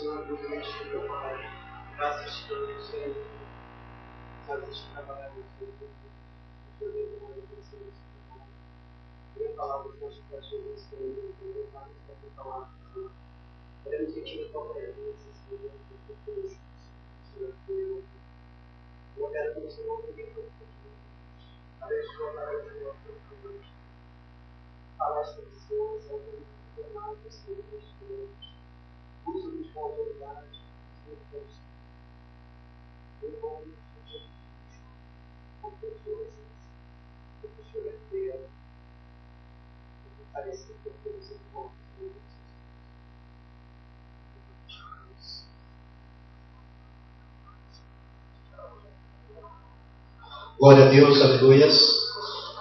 Senhor, por isso, meu Pai, graças a Deus, Senhor, fazes trabalhar no Senhor, poder agradecer esse trabalho. Queria falar dos nossos corações, Senhor, queria falar dos nossos palavras, Senhor. Queremos sentir a tua presença, Senhor, por Deus, Senhor, Deus. Eu quero que o Senhor me dê para o futuro. Abençoa para o Senhor, por Deus. Fala as pessoas, ao longo do canal, Senhor, Deus. Usa-nos com autoridade, Senhor Deus. Em nome de Jesus, com pessoas, porque o Senhor é fiel, porque parece que temos encontros com Jesus. Glória a Deus, aleluia.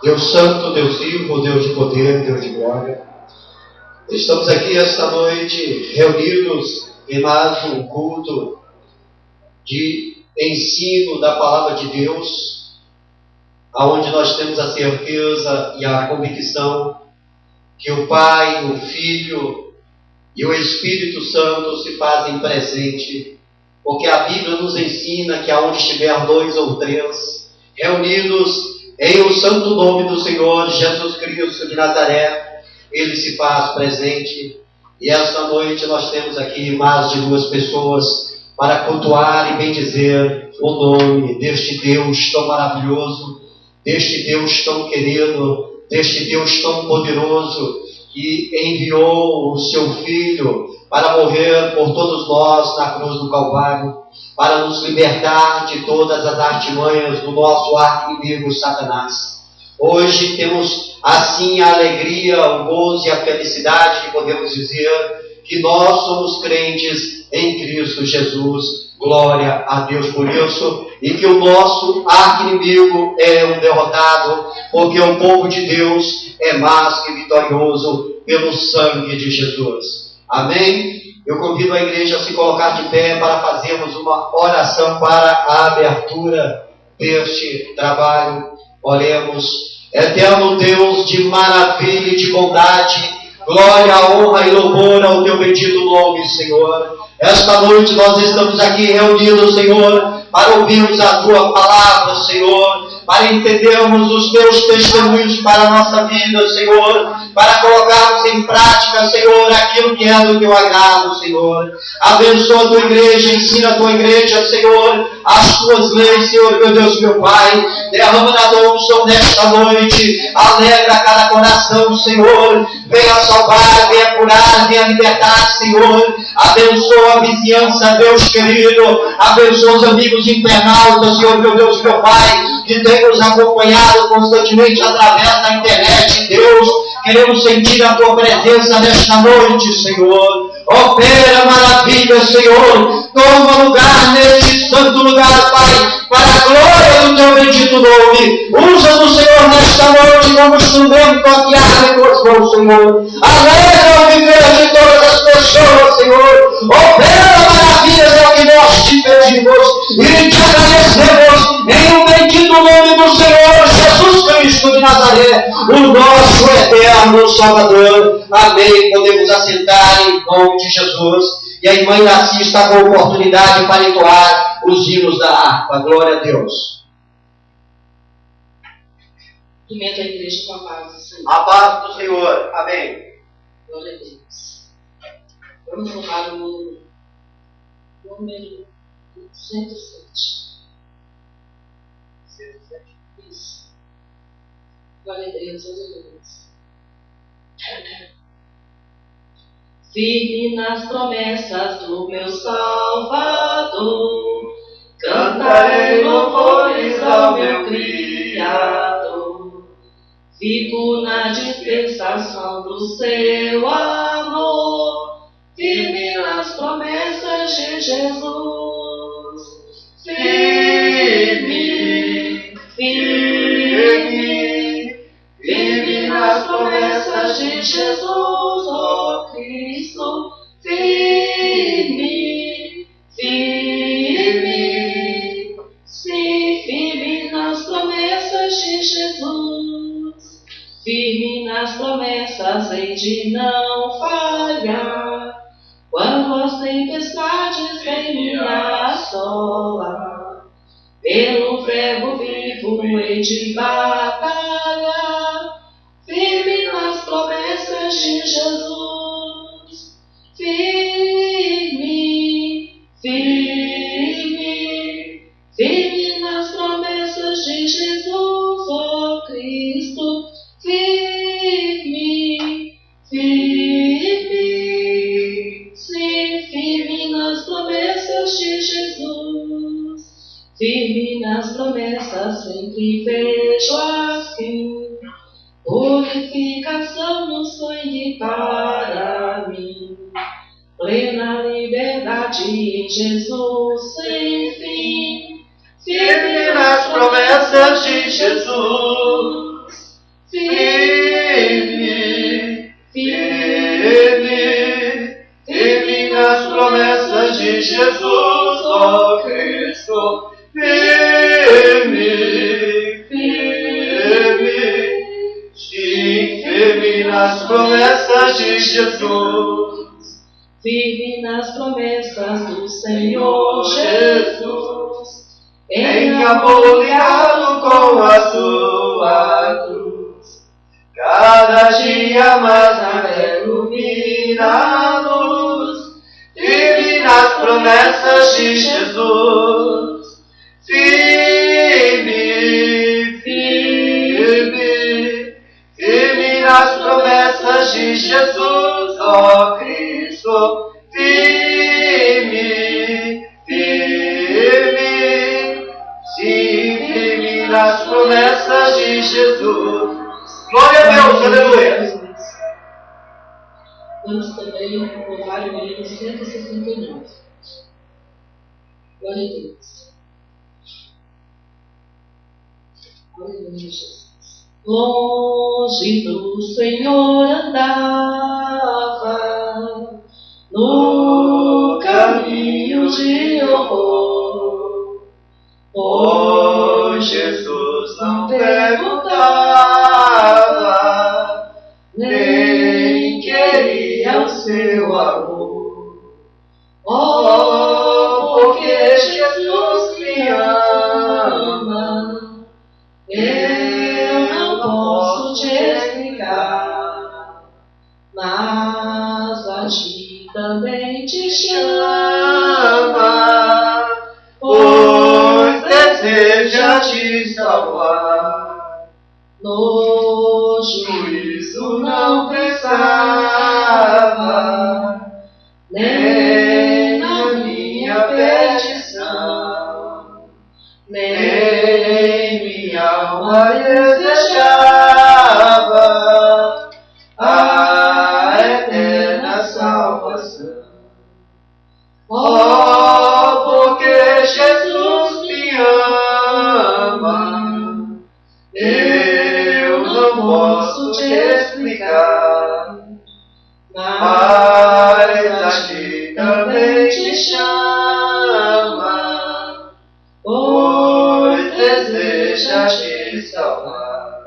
Deus santo, Deus vivo, Deus de poder, Deus de glória. Estamos aqui esta noite reunidos em mais um culto de ensino da palavra de Deus, aonde nós temos a certeza e a convicção que o Pai, o Filho e o Espírito Santo se fazem presente, porque a Bíblia nos ensina que aonde estiver 2 ou 3 reunidos em o santo nome do Senhor Jesus Cristo de Nazaré, Ele se faz presente. E esta noite nós temos aqui mais de 2 pessoas para cultuar e bendizer o nome deste Deus tão maravilhoso, deste Deus tão querido, deste Deus tão poderoso, que enviou o seu Filho para morrer por todos nós na cruz do Calvário, para nos libertar de todas as artimanhas do nosso arqui-inimigo Satanás. Hoje temos assim a alegria, o gozo e a felicidade de podermos dizer que nós somos crentes em Cristo Jesus. Glória a Deus por isso, e que o nosso arqui-inimigo é um derrotado, porque o povo de Deus é mais que vitorioso pelo sangue de Jesus. Amém? Eu convido a igreja a se colocar de pé para fazermos uma oração para a abertura deste trabalho. Oremos. Eterno Deus de maravilha e de bondade, glória, honra e louvor ao teu bendito nome, Senhor. Esta noite nós estamos aqui reunidos, Senhor, para ouvirmos a tua palavra, Senhor, para entendermos os teus testemunhos para a nossa vida, Senhor, para colocarmos em prática, Senhor, aquilo que é do teu agrado, Senhor. Abençoa a tua igreja, ensina a tua igreja, Senhor, as tuas leis, Senhor, meu Deus, meu Pai. Derrama na tua unção nesta noite, alegra cada coração, Senhor. Venha salvar, venha curar, venha libertar, Senhor. Abençoa a vizinhança, Deus querido. Abençoa os amigos internautas, Senhor, meu Deus, meu Pai, que tem nos acompanhado constantemente através da internet, Deus. Queremos sentir a tua presença nesta noite, Senhor. Opera maravilha, Senhor. Toma lugar neste santo lugar, Pai, para a glória do teu bendito nome. Usa-nos, Senhor, nesta noite como instrumento toqueado em tuas mãos, Senhor. Alegra o viver de todas as pessoas, Senhor. Opera maravilhas, é o que nós te pedimos e te agradecemos em o bendito nome do Senhor Jesus Cristo de Nazaré, o nosso eterno Salvador. Amém. Podemos assentar em nome de Jesus. E a irmã Iraci está com a oportunidade para entoar os hinos da harpa. Glória a Deus. Cumprimento a igreja com a paz do Senhor. A paz do Senhor. Amém. Glória a Deus. Vamos louvar o número 107. 107. Isso. Glória a Deus, aleluia. Firme nas promessas do meu Salvador, cantarei louvores ao meu Criador. Fico na dispensação do seu amor, firme nas promessas de Jesus. Firme, firme, firme nas promessas de Jesus, ó Cristo. Firme, firme, sim, firme nas promessas de Jesus. Firme nas promessas hei de não falhar, quando a as tempestades em me assolar. Pelo verbo vivo hei de batalhar, firme nas promessas de Jesus. Firme, firme, firme nas promessas de Jesus, ó Cristo. Firme, firme, sim, firme nas promessas de Jesus. Firme nas promessas sempre vejo assim, purificação no sangue para mim, plena liberdade em Jesus sem fim. Firme nas promessas de Jesus. Firme, firme, firme nas promessas de Jesus, ó Cristo. Firme, firme, sim, firme nas promessas de Jesus. Firme nas promessas do Senhor Jesus, em amor ligado com a sua cruz, cada dia mais na ilumina a luz. Firme nas promessas de Jesus. Firme, firme, firme nas promessas de Jesus, ó Cristo. Firme, firme, sim, firme nas promessas de Jesus. Glória a Deus, aleluia. Vamos também louvar o hino 169. Glória a Deus. Aleluia, Jesus. Longe do Senhor andava, no caminho de horror, pois Jesus não perguntava, nem queria o seu amor. Oh, porque Jesus me ama, eu não posso te explicar, mas a ti também te chama, pois deseja te salvar. No juízo não pensava, nem na minha perdição, nem minha alma desejava a eterna salvação. Oh, porque Jesus me ama, eu não posso te explicar, mas a ti também te chama, pois deseja te salvar.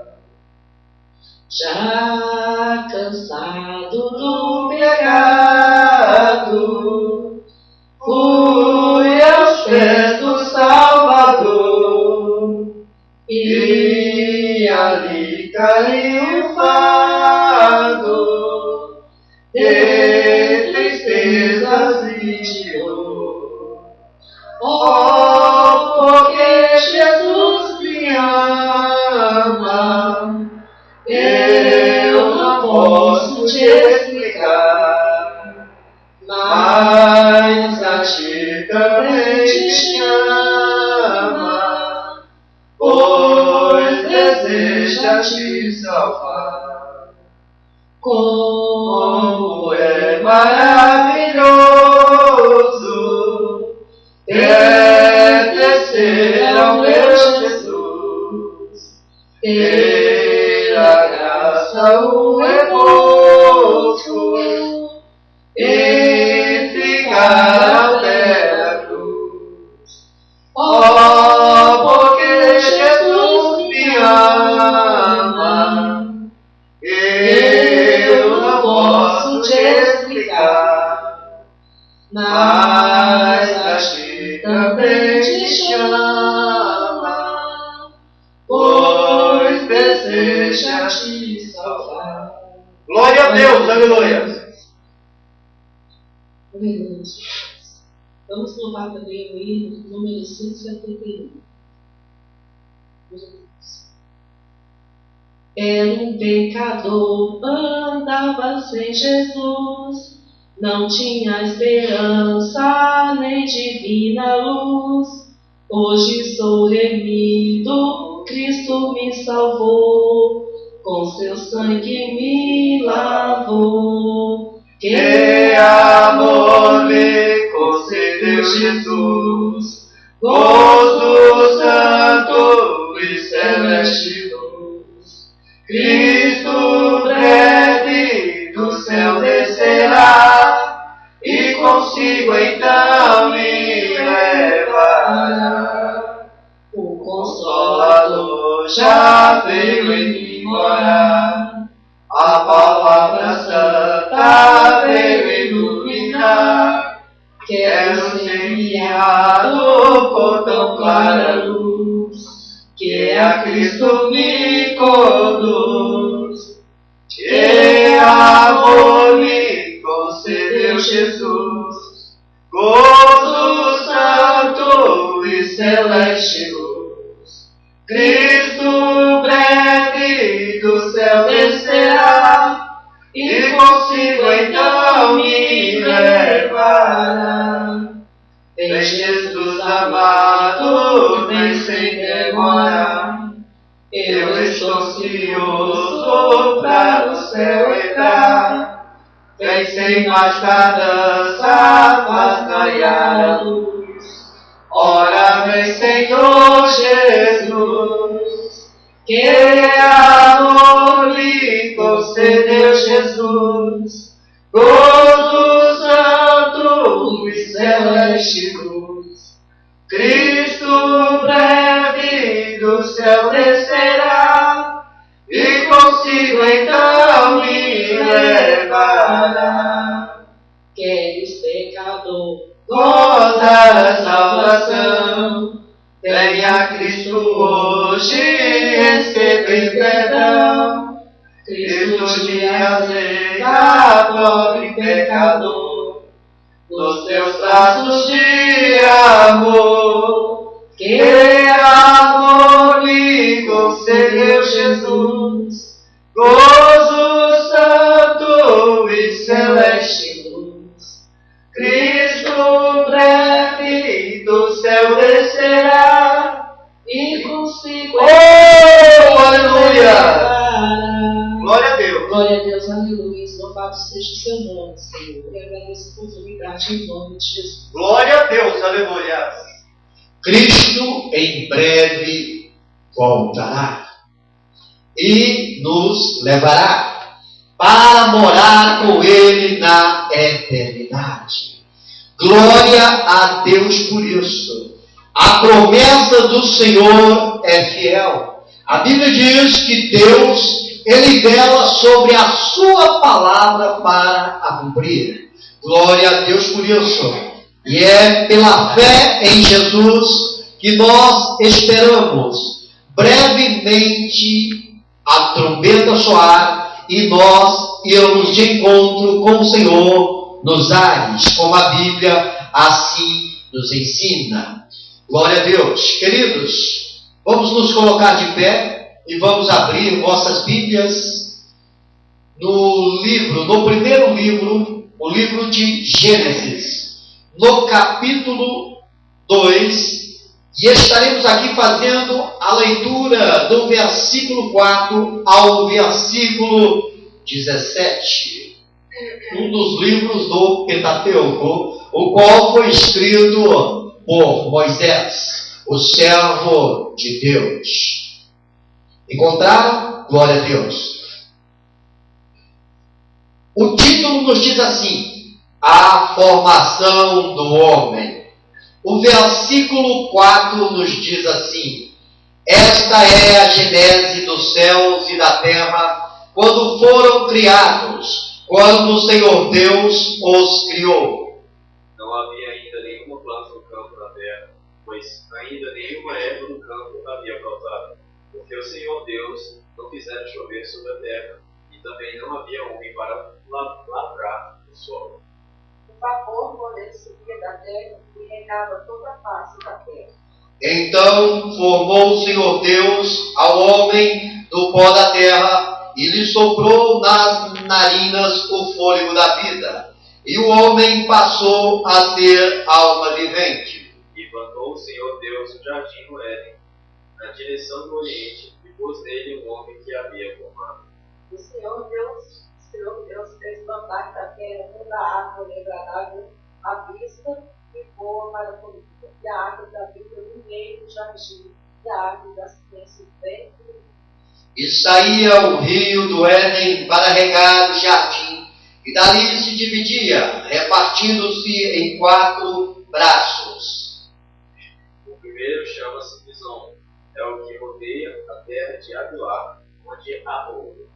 Já cansado do pecado, fui aos pés do Salvador, e ali caiu o fardo de tristezas e de dor. Oh, porque Jesus me ama, eu não posso te explicar, mas a ti também te chama, pois deseja te salvar. Como é maravilhoso pertencer ao meu Jesus, ter a graça, o repouso e ficar ao pé da cruz. Oh, porque Jesus me ama, eu não posso te explicar, mas a ti também te chama, pois deseja te salvar. Glória a Deus, aleluia. Aleluia. Vamos louvar também o hino número 171. Era um pecador, andava sem Jesus, não tinha esperança nem divina luz. Hoje sou remido, Cristo me salvou, com seu sangue me lavou. Que amor me concedeu Jesus, gozo santo e celeste luz. Cristo breve do céu descerá, e consigo então me levará. O Consolador já veio em mim morar, a palavra santa veio iluminar. Quero ser guiado por tão clara luz, que a Cristo me conduz. Que amor me concedeu Jesus, gozo santo e celeste luz. Cristo breve do céu descerá, e consigo então me levará. Vem Jesus amado, vem sem demora, eu estou ansioso para no céu entrar. Vem sem mais tardança, faz ganhar a luz. Ora vem Senhor Jesus, que amor lhe concedeu Jesus, gozo santo e celeste luz. Cristo breve do céu descerá, e consigo então me levará. Queres pecador, Goza a salvação, venha Cristo hoje receber perdão. Cristo te aceita, pobre pecador, nos teus braços de amor. Que amor lhe concedeu Jesus, gozo santo e celeste luz. Cristo breve do céu descerá, e consigo aleluia! Glória a Deus! Glória a Deus, aleluia. Louvado seja o seu nome, Senhor. Eu agradeço a oportunidade em nome de Jesus. Glória a Deus, aleluia! Cristo em breve voltará e nos levará para morar com Ele na eternidade. Glória a Deus por isso. A promessa do Senhor é fiel. A Bíblia diz que Deus, Ele vela sobre a sua palavra para a cumprir. Glória a Deus por isso. E é pela fé em Jesus que nós esperamos brevemente a trombeta soar e nós irmos de encontro com o Senhor nos ares, como a Bíblia assim nos ensina. Glória a Deus. Queridos, vamos nos colocar de pé e vamos abrir vossas Bíblias no primeiro livro, o livro de Gênesis, no capítulo 2, e estaremos aqui fazendo a leitura do versículo 4 ao versículo 17. Um dos livros do Pentateuco, o qual foi escrito por Moisés, o servo de Deus. Encontraram? Glória a Deus. O título nos diz assim: a formação do homem. O versículo 4 nos diz assim: esta é a genese dos céus e da terra, quando foram criados, quando o Senhor Deus os criou. não havia ainda nenhuma planta no campo da terra, pois ainda nenhuma erva do campo havia brotado, porque o Senhor Deus não fizera chover sobre a terra, e também não havia homem para lavrar o solo. O vapor, porém, subia da terra e regava toda a face da terra. Então formou o Senhor Deus ao homem do pó da terra e lhe soprou nas narinas o fôlego da vida. E o homem passou a ter alma vivente. E plantou o Senhor Deus o jardim no Éden, na direção do Oriente, e pôs nele um homem que havia formado. O Senhor Deus fez plantar da terra toda a árvore agradável à vista e boa para a comida, e a árvore da vida no meio do jardim, e a árvore da ciência bem. E saía o rio do Éden para regar o jardim, e dali se dividia, repartindo-se em 4 braços. O primeiro chama-se Pison, é o que rodeia a terra de Aguilar, onde há ouro.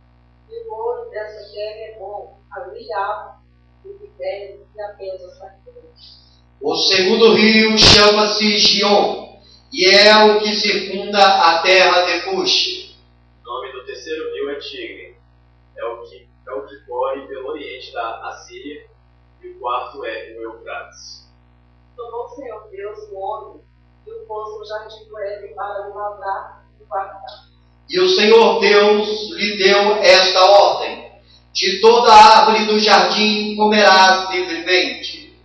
E o ouro dessa terra é bom, ali há o critério e a mesa sagrada. O segundo rio chama-se Gion, e é o que circunda a terra de Cush. O nome do terceiro rio é Tigre, é o que corre pelo oriente da Assíria, e o quarto é o Eufrates. Tomou o Senhor Deus o homem e o pôs no jardim do Éden para o lavrar e guardar. E o Senhor Deus lhe deu esta ordem: de toda árvore do jardim comerás livremente,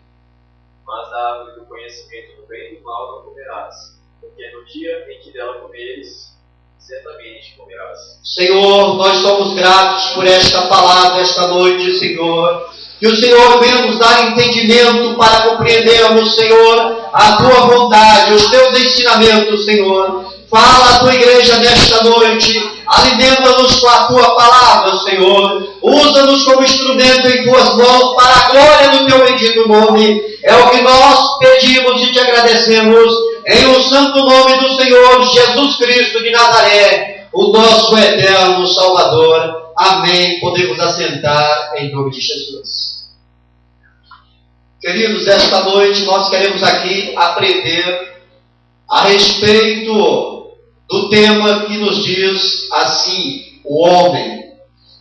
Mas da árvore do conhecimento do bem e do mal não comerás, porque no dia em que dela comeres, certamente comerás. Senhor, nós somos gratos por esta palavra esta noite, Senhor. Que o Senhor venha nos dar entendimento para compreendermos, Senhor, a Tua vontade, os Teus ensinamentos, Senhor. Fala a Tua igreja nesta noite, alimenta-nos com a Tua palavra, Senhor. Usa-nos como instrumento em Tuas mãos para a glória do Teu bendito nome. É o que nós pedimos e te agradecemos, em o santo nome do Senhor Jesus Cristo de Nazaré, o nosso eterno Salvador. Amém. Podemos assentar em nome de Jesus. Queridos, esta noite nós queremos aqui aprender a respeito do tema que nos diz assim, o homem.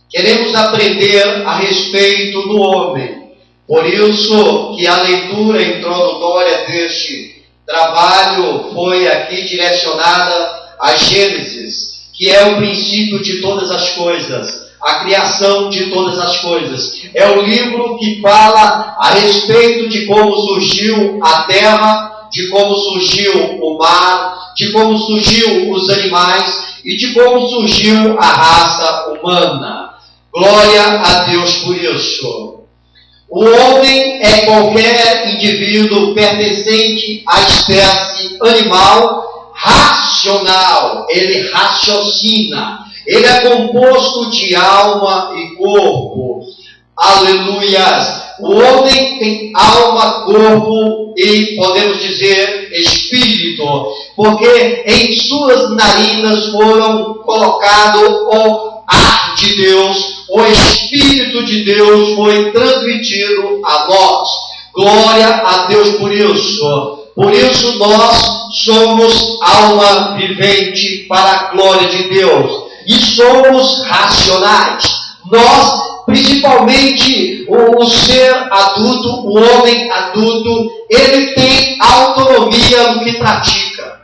Queremos aprender a respeito do homem. Por isso que a leitura introdutória deste trabalho foi aqui direcionada a Gênesis, que é o princípio de todas as coisas, a criação de todas as coisas. É o livro que fala a respeito de como surgiu a terra, de como surgiu o mar, de como surgiu os animais e de como surgiu a raça humana. Glória a Deus por isso. O homem é qualquer indivíduo pertencente à espécie animal racional. Ele raciocina. Ele é composto de alma e corpo. Aleluias! O homem tem alma, corpo e, podemos dizer, espírito, porque em suas narinas foram colocado o ar de Deus, o Espírito de Deus foi transmitido a nós. Glória a Deus por isso. Por isso nós somos alma vivente para a glória de Deus. E somos racionais. Nós, principalmente o ser adulto, o homem adulto, ele tem autonomia no que pratica.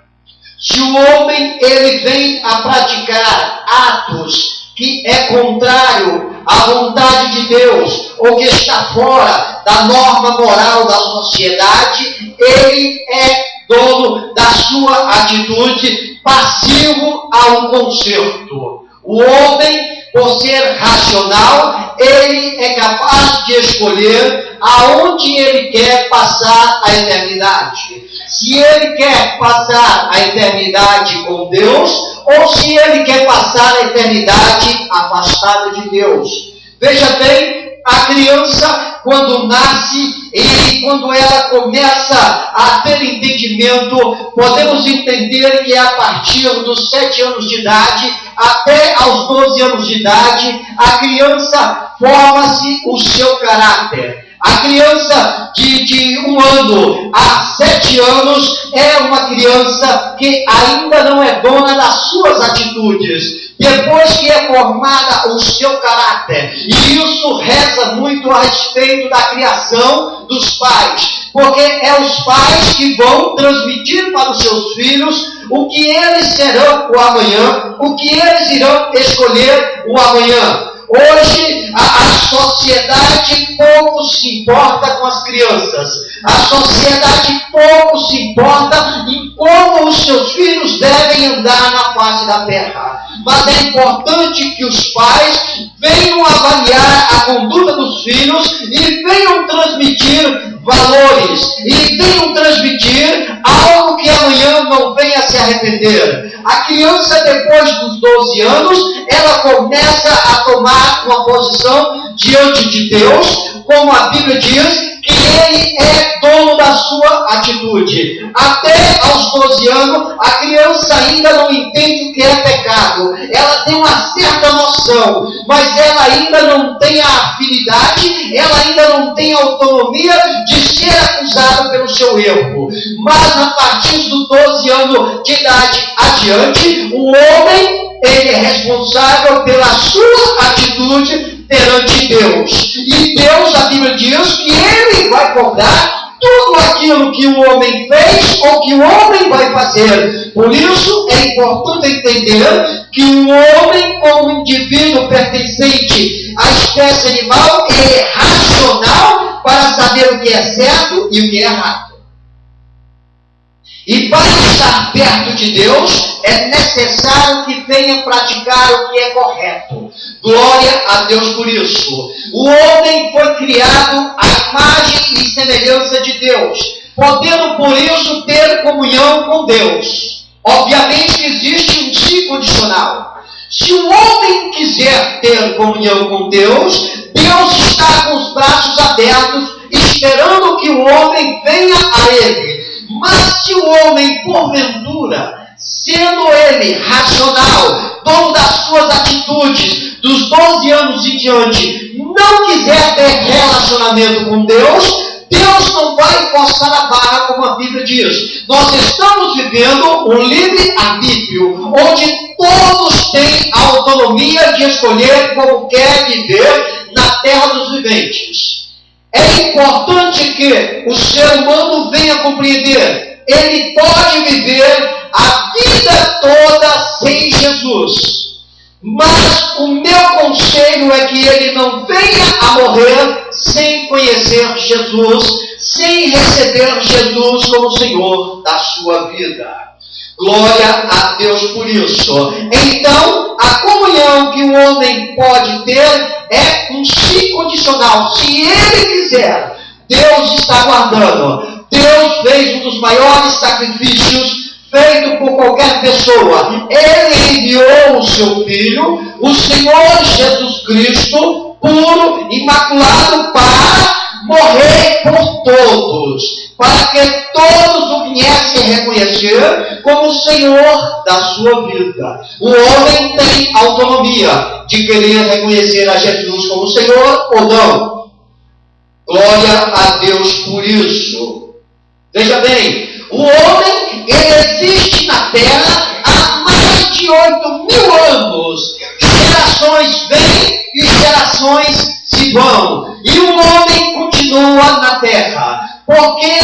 Se o homem ele vem a praticar atos que é contrário à vontade de Deus, ou que está fora da norma moral da sociedade, ele é dono da sua atitude, passivo a um conserto. O homem, por ser racional, ele é capaz de escolher aonde ele quer passar a eternidade. Se ele quer passar a eternidade com Deus, ou se ele quer passar a eternidade afastada de Deus. Veja bem, a criança, quando nasce e quando ela começa a ter entendimento, podemos entender que a partir dos 7 anos de idade até aos 12 anos de idade, a criança forma-se o seu caráter. A criança de 1 ano a 7 anos é uma criança que ainda não é dona das suas atitudes. Depois que é formada o seu caráter. E isso reza muito a respeito da criação dos pais. Porque é os pais que vão transmitir para os seus filhos o que eles serão o amanhã, o que eles irão escolher o amanhã. Hoje, a sociedade pouco se importa com as crianças. A sociedade pouco se importa em como os seus filhos devem andar na face da terra. Mas é importante que os pais venham avaliar a conduta dos filhos e venham transmitir valores. E venham transmitir algo que amanhã não venha se arrepender. A criança, depois dos 12 anos, ela começa a tomar uma posição diante de Deus, como a Bíblia diz, que ele é dono da sua atitude. Até aos 12 anos, a criança ainda não entende o que é pecado. Ela tem uma certa noção, mas ela ainda não tem a afinidade, ela ainda não tem a autonomia de ser acusada pelo seu erro. Mas a partir dos 12 anos de idade adiante, o homem ele é responsável pela sua atitude perante Deus. E Deus, a Bíblia diz que Ele vai cobrar tudo aquilo que o homem fez ou que o homem vai fazer. Por isso é importante entender que o homem, como indivíduo pertencente à espécie animal, é racional para saber o que é certo e o que é errado. E para estar perto de Deus, é necessário que venha praticar o que é correto. Glória a Deus por isso. O homem foi criado à imagem e semelhança de Deus, podendo por isso ter comunhão com Deus. Obviamente que existe um sim condicional. Se o homem quiser ter comunhão com Deus, Deus está com os braços abertos, esperando que o homem venha a Ele. Mas se o homem, porventura, sendo ele racional, dono das suas atitudes, dos 12 anos em diante, não quiser ter relacionamento com Deus, Deus não vai forçar a barra, como a Bíblia diz. Nós estamos vivendo um livre-arbítrio, onde todos têm a autonomia de escolher como quer viver na terra dos viventes. É importante que o ser humano venha compreender. Ele pode viver a vida toda sem Jesus. Mas o meu conselho é que ele não venha a morrer sem conhecer Jesus, sem receber Jesus como Senhor da sua vida. Glória a Deus por isso. Então, a comunhão que o homem pode ter é um sim condicional. Se ele quiser, Deus está guardando. Deus fez um dos maiores sacrifícios feito por qualquer pessoa. Ele enviou o seu Filho, o Senhor Jesus Cristo, puro, imaculado, para morrer por todos, para que todos o viessem reconhecer como o Senhor da sua vida. O homem tem autonomia de querer reconhecer a Jesus como Senhor ou não. Glória a Deus por isso. Veja bem, o homem, ele existe na terra há mais de 8.000 anos. Gerações vêm e gerações se vão. E o homem continua na terra. Porque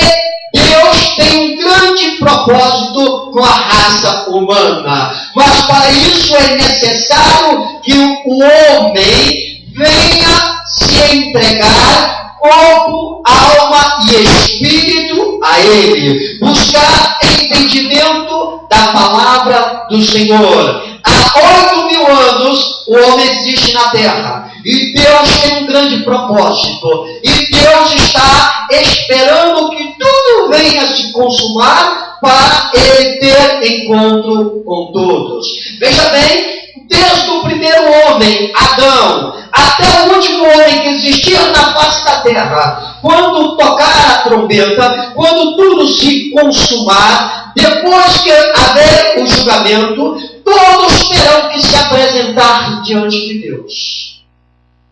Deus tem um grande propósito com a raça humana. Mas para isso é necessário que o homem venha se entregar corpo, alma e espírito a Ele. Buscar entendimento da palavra do Senhor. Há 8.000 anos o homem existe na terra. E Deus tem um grande propósito. E Deus está esperando que tudo venha se consumar para Ele ter encontro com todos. Veja bem, desde o primeiro homem, Adão, até o último homem que existia na face da terra, quando tocar a trombeta, quando tudo se consumar, depois que haver o julgamento, todos terão que se apresentar diante de Deus.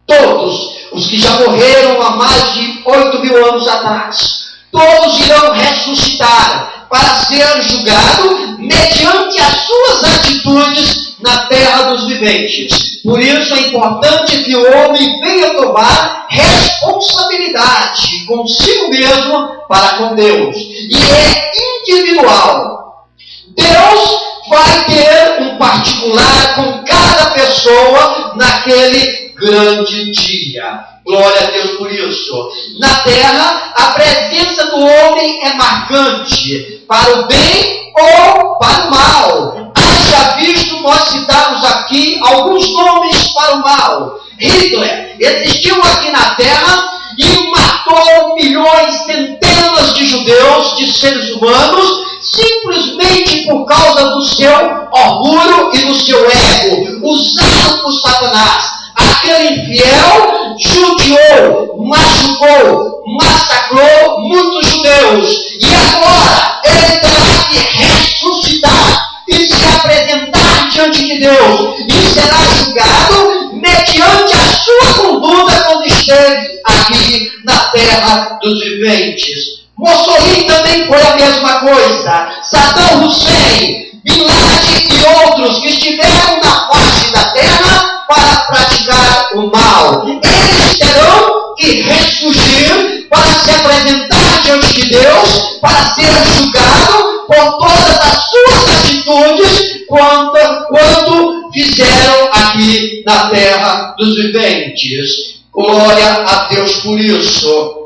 Todos os que já morreram há mais de 8.000 4.000 anos atrás. Todos irão ressuscitar para ser julgado mediante as suas atitudes na terra dos viventes. Por isso é importante que o homem venha tomar responsabilidade consigo mesmo para com Deus. E é individual. Deus vai ter um particular com cada pessoa naquele grande dia. Glória a Deus por isso. Na terra, a presença do homem é marcante, para o bem ou para o mal. Haja visto nós citarmos aqui alguns nomes para o mal. Hitler existiu aqui na terra e matou milhões, centenas de judeus, de seres humanos, simplesmente por causa do seu orgulho e do seu ego, usado por Satanás. Aquele infiel judiou, machucou, massacrou muitos judeus. E agora ele terá que ressuscitar e se apresentar diante de Deus. E será julgado mediante a sua conduta quando esteve aqui na terra dos viventes. Mussolini também foi a mesma coisa. Saddam Hussein, Bin Laden e outros que estiveram na face da terra para praticar o mal. Eles terão que ressurgir para se apresentar diante de Deus, para ser julgado por todas as suas atitudes quanto fizeram aqui na terra dos viventes. Glória a Deus por isso.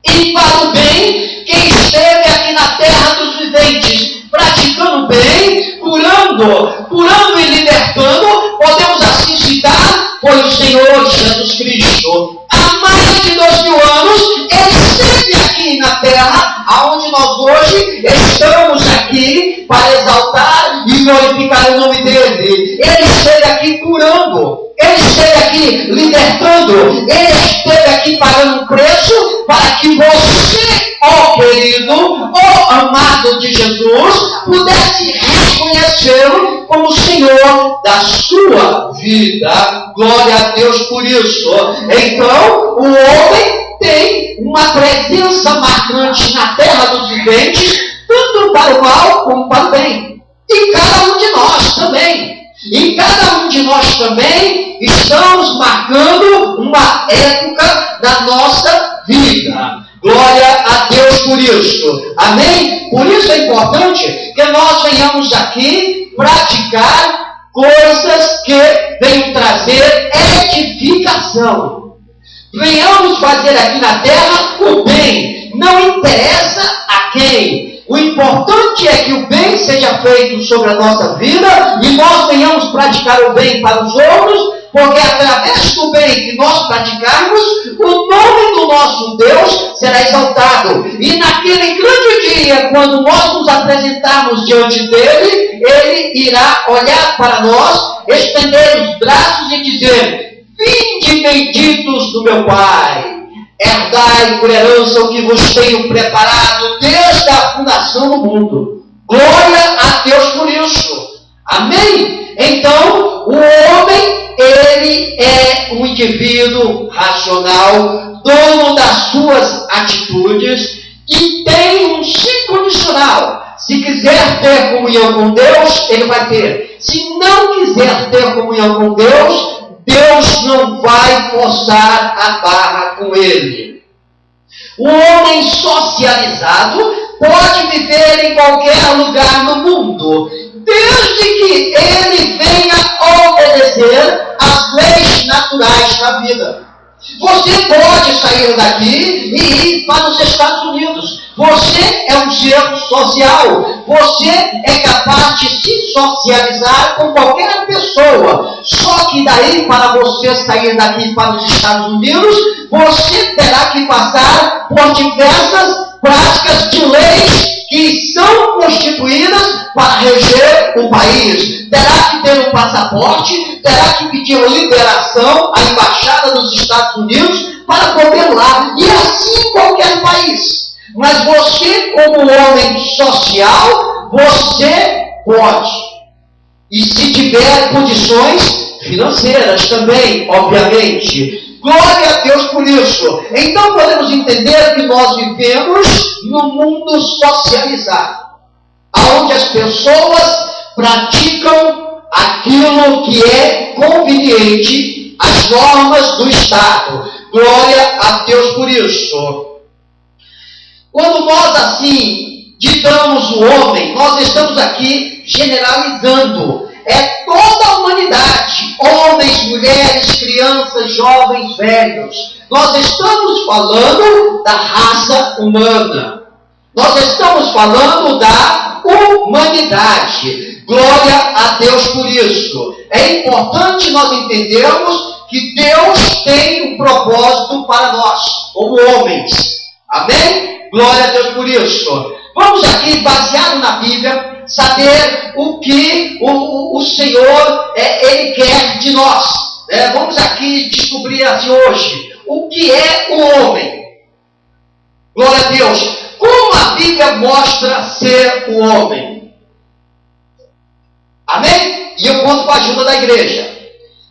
E para o bem, quem esteve aqui na terra dos viventes, praticando bem, curando e libertando, podemos assim citar, foi o Senhor Jesus Cristo. Há mais de 2000 anos, Ele esteve aqui na terra, aonde nós hoje estamos aqui para exaltar e glorificar o nome dEle. Ele esteve aqui curando, Ele esteve aqui libertando, Ele esteve aqui pagando um preço para que você, ó querido, ó amado de Jesus, pudesse reconhecê-lo como Senhor da sua vida. Glória a Deus por isso. Então, o homem tem uma presença marcante na terra dos viventes, tanto para o mal como para o bem. E cada um de nós também. E cada um de nós também estamos marcando uma época da nossa vida. Glória a Deus por isso. Amém? Por isso é importante que nós venhamos aqui praticar coisas que venham trazer edificação. Venhamos fazer aqui na terra o bem. Não interessa a quem. O importante é que o bem seja feito sobre a nossa vida e nós venhamos praticar o bem para os outros, porque através do bem que nós praticarmos, o nome do nosso Deus será exaltado. E naquele grande dia, quando nós nos apresentarmos diante dEle, Ele irá olhar para nós, estender os braços e dizer: vinde benditos do meu Pai, herdai por herança o que vos tenho preparado desde a fundação do mundo. Glória a Deus por isso. Amém? Então, o homem, ele é um indivíduo racional, dono das suas atitudes e tem um sim condicional. Se quiser ter comunhão com Deus, ele vai ter. Se não quiser ter comunhão com Deus, Deus não vai forçar a barra com ele. O homem socializado pode viver em qualquer lugar no mundo, desde que ele venha obedecer às leis naturais da vida. Você pode sair daqui e ir para os Estados Unidos. Você é um ser social. Você é capaz de se socializar com qualquer pessoa. Só que daí, para você sair daqui para os Estados Unidos, você terá que passar por diversas práticas de leis que são constituídas para reger o país. Terá que ter um passaporte, terá que pedir liberação à embaixada dos Estados Unidos para poder lá. E assim em qualquer país. Mas você, como homem social, você pode. E se tiver condições financeiras também, obviamente. Glória a Deus por isso. Então podemos entender que nós vivemos num mundo socializado, onde as pessoas praticam aquilo que é conveniente, as normas do Estado. Glória a Deus por isso. Quando nós assim ditamos o homem, nós estamos aqui generalizando. É toda a humanidade, homens, mulheres, crianças, jovens, velhos. Nós estamos falando da raça humana. Nós estamos falando da humanidade. Glória a Deus por isso. É importante nós entendermos que Deus tem um propósito para nós, como homens. Amém? Glória a Deus por isso. Vamos aqui, baseado na Bíblia, saber o que o Senhor Ele quer de nós. Vamos aqui descobrir assim hoje o que é o homem. Glória a Deus. Como a Bíblia mostra ser o homem? Amém? E eu conto com a ajuda da igreja.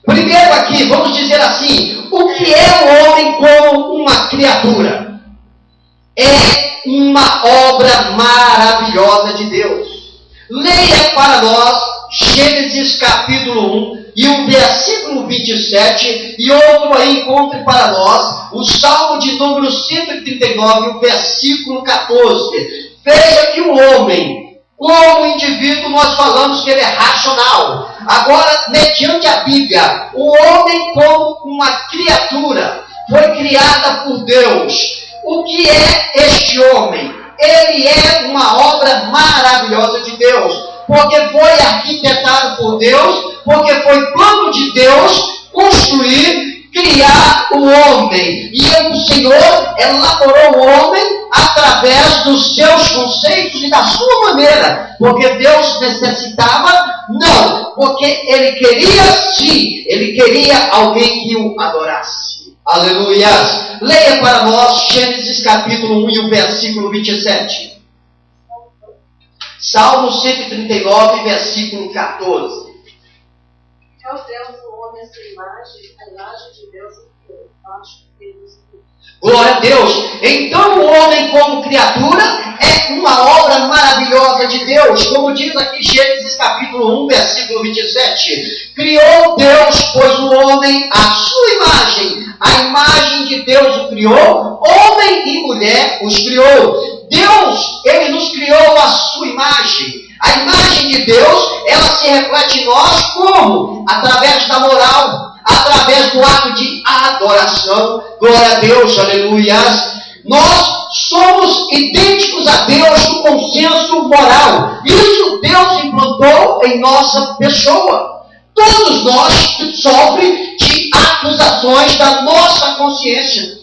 Primeiro aqui, vamos dizer assim, o que é o homem como uma criatura? É uma obra maravilhosa de Deus. Leia para nós Gênesis capítulo 1 e o versículo 27, e outro aí encontre para nós o Salmo de número 139, o versículo 14. Veja que o homem, como indivíduo, nós falamos que ele é racional. Agora, mediante a Bíblia, o homem como uma criatura foi criada por Deus. O que é este homem? Ele é uma obra maravilhosa de Deus, porque foi arquitetado por Deus, porque foi plano de Deus construir, criar o homem. E o Senhor elaborou o homem através dos seus conceitos e da sua maneira, porque Deus necessitava? Não, porque Ele queria sim, Ele queria alguém que o adorasse. Aleluia! Leia para nós Gênesis capítulo 1 e o versículo 27. Salmo 139, versículo 14. Deus deu o homem a sua imagem, a imagem de Deus criou. Glória a Deus. Então o homem como criatura é uma obra maravilhosa de Deus, como diz aqui Gênesis capítulo 1, versículo 27. Criou Deus, pois o homem a sua imagem, a imagem de Deus o criou, homem e mulher os criou. Deus, Ele nos criou a sua imagem. A imagem de Deus, ela se reflete em nós como? Através da moral, através do ato de adoração. Glória a Deus, aleluias. Nós somos idênticos a Deus no consenso moral. Isso Deus implantou em nossa pessoa. Todos nós sofremos de acusações da nossa consciência.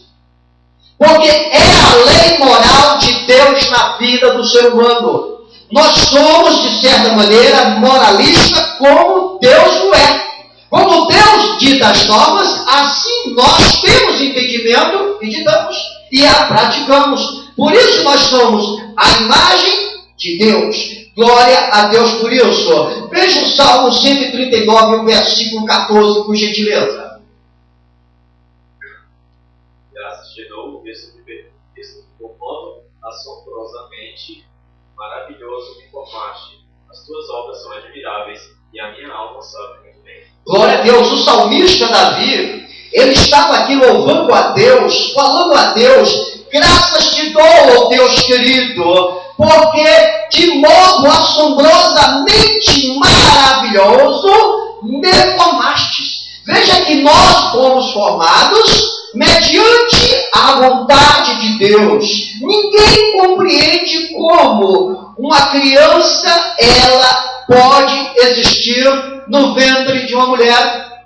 Porque é a lei moral de Deus na vida do ser humano. Nós somos, de certa maneira, moralistas como Deus o é. Como Deus dita as normas, assim nós temos entendimento e ditamos e a praticamos. Por isso nós somos a imagem de Deus. Glória a Deus por isso. Veja o Salmo 139, o versículo 14, por gentileza. De novo, por modo assombrosamente maravilhoso me formaste. As tuas obras são admiráveis e a minha alma sabe muito bem. Glória a Deus. O salmista Davi, ele estava aqui louvando a Deus, falando a Deus: graças te dou, ó Deus querido, porque de modo assombrosamente maravilhoso me formastes. Veja que nós fomos formados mediante a vontade de Deus. Ninguém compreende como uma criança ela pode existir no ventre de uma mulher.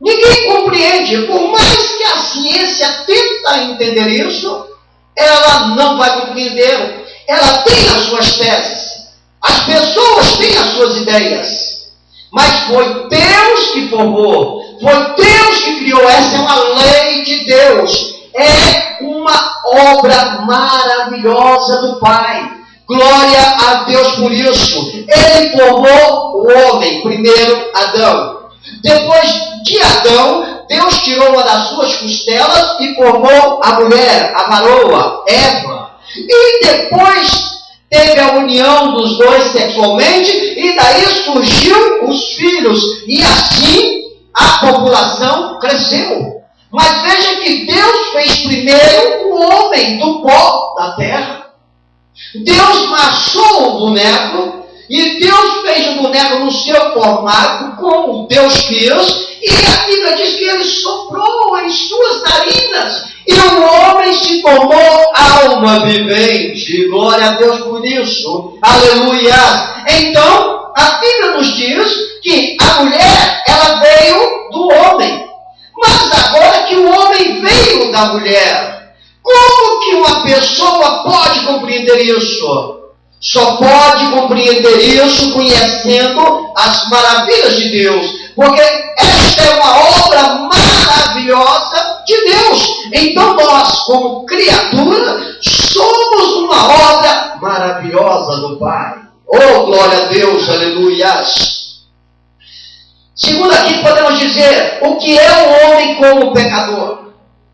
Ninguém compreende. Por mais que a ciência tenta entender isso, ela não vai compreender. Ela tem as suas teses. As pessoas têm as suas ideias. Mas foi Deus que formou. Foi Deus que criou. Essa é uma lei de Deus. É uma obra maravilhosa do Pai. Glória a Deus por isso. Ele formou o homem. Primeiro Adão. Depois de Adão, Deus tirou uma das suas costelas e formou a mulher, a varoa, Eva. E depois teve a união dos dois sexualmente, e daí surgiu os filhos, e assim a população cresceu. Mas veja que Deus fez primeiro o homem do pó da terra. Deus massou o boneco, e Deus fez o boneco no seu formato, como Deus quis, e a Bíblia diz que ele soprou em suas narinas, e o homem se tornou alma vivente. Glória a Deus por isso. Aleluia. Então, a Bíblia nos diz que a mulher, ela veio do homem. Mas agora que o homem veio da mulher, como que uma pessoa pode compreender isso? Só pode compreender isso conhecendo as maravilhas de Deus. Porque esta é uma obra maravilhosa de Deus. Então nós, como criatura, somos uma obra maravilhosa do Pai. Oh, glória a Deus, aleluias. Segundo aqui podemos dizer, o que é o homem como pecador?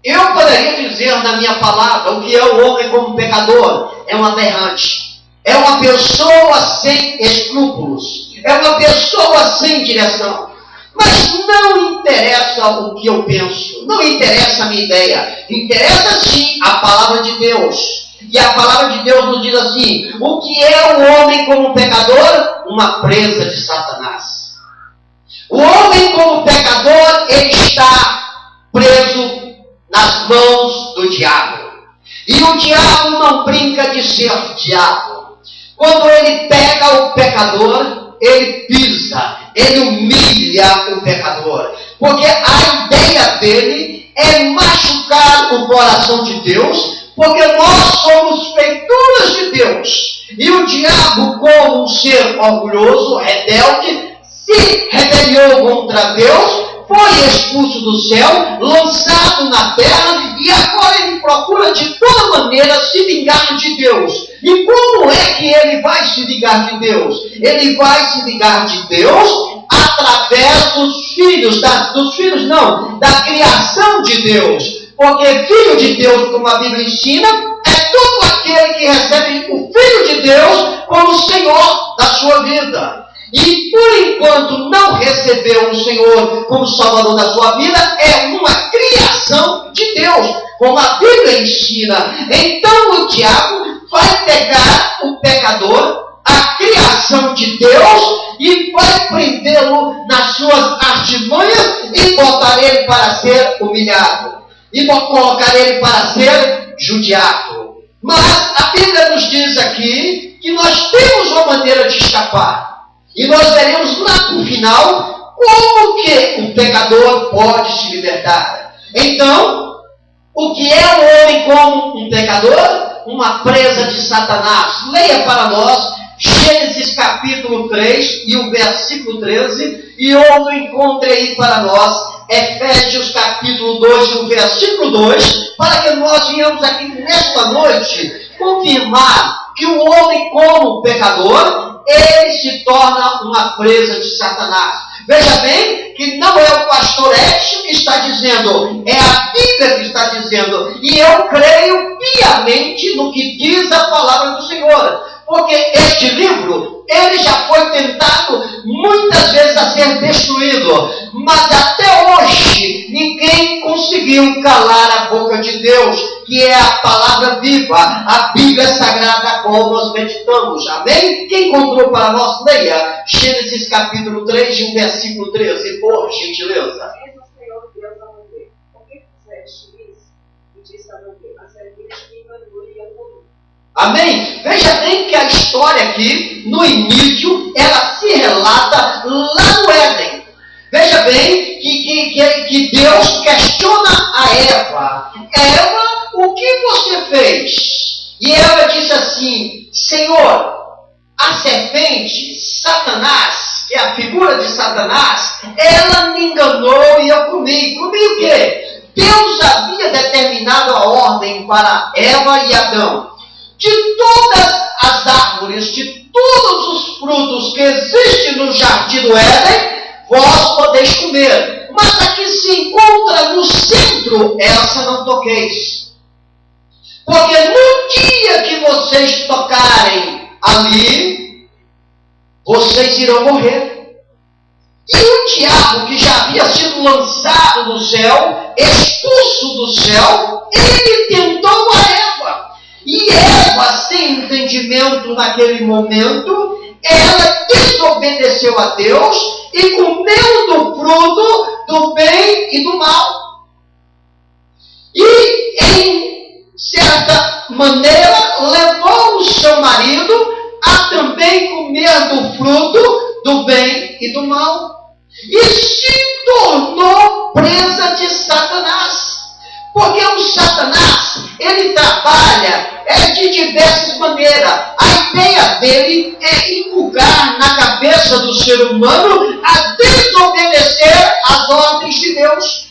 Eu poderia dizer na minha palavra, o que é o homem como pecador? É um aberrante. É uma pessoa sem escrúpulos. É uma pessoa sem direção. Mas não interessa o que eu penso. Não interessa a minha ideia. Interessa sim a palavra de Deus. E a palavra de Deus nos diz assim, o que é o homem como pecador? Uma presa de Satanás. O homem como pecador, ele está preso nas mãos do diabo. E o diabo não brinca de ser diabo. Quando ele pega o pecador, ele pisa, ele humilha o pecador. Porque a ideia dele é machucar o coração de Deus, porque nós somos feituras de Deus. E o diabo, como um ser orgulhoso, rebelde, se rebeliou contra Deus, foi expulso do céu, lançado na terra, e agora ele procura de toda maneira se vingar de Deus. E como é que ele vai se vingar de Deus? Ele vai se vingar de Deus através dos filhos, da criação de Deus. Porque filho de Deus, como a Bíblia ensina, é todo aquele que recebe o Filho de Deus como Senhor da sua vida. E por enquanto não recebeu o Senhor como Salvador da sua vida, é uma criação de Deus, como a Bíblia ensina. Então o diabo vai pegar o pecador, a criação de Deus, e vai prendê-lo nas suas artimanhas e botar ele para ser humilhado. E colocar ele para ser judiado. Mas a Bíblia nos diz aqui que nós temos uma maneira de escapar. E nós veremos lá no final como que o pecador pode se libertar. Então, o que é o homem como um pecador? Uma presa de Satanás. Leia para nós Gênesis capítulo 3 e o versículo 13. E outro encontre aí para nós Efésios capítulo 2 e o versículo 2. Para que nós venhamos aqui nesta noite confirmar que o homem como pecador, ele se torna uma presa de Satanás. Veja bem que não é o pastor Edson que está dizendo, é a Bíblia que está dizendo. E eu creio piamente no que diz a palavra do Senhor. Porque este livro, ele já foi tentado muitas vezes a ser destruído. Mas até hoje, ninguém conseguiu calar a boca de Deus, que é a palavra viva, a Bíblia Sagrada, a qual nós meditamos. Amém? Quem encontrou para nós, leia Gênesis capítulo 3 e o versículo 13, por gentileza. Amém? Veja bem que a história aqui, no início, ela se relata lá no Éden. Veja bem que Deus questiona a Eva. Eva, o que você fez? E Eva disse assim, Senhor, a serpente, Satanás, que é a figura de Satanás, ela me enganou e eu comi. Comi o quê? Deus havia determinado a ordem para Eva e Adão. De todas as árvores, de todos os frutos que existem no jardim do Éden, vós podeis comer. mas a que se encontra no centro, essa não toqueis. Porque no dia que vocês tocarem ali, vocês irão morrer. E o diabo, que já havia sido lançado do céu, expulso do céu, ele tentou a Eva. E Eva, sem entendimento naquele momento, ela desobedeceu a Deus e comeu do fruto do bem e do mal. E, em certa maneira, levou o seu marido a também comer do fruto do bem e do mal. E se tornou presa de Satanás. Porque o Satanás, ele trabalha de diversas maneiras. A ideia dele é inculcar na cabeça do ser humano a desobedecer às ordens de Deus.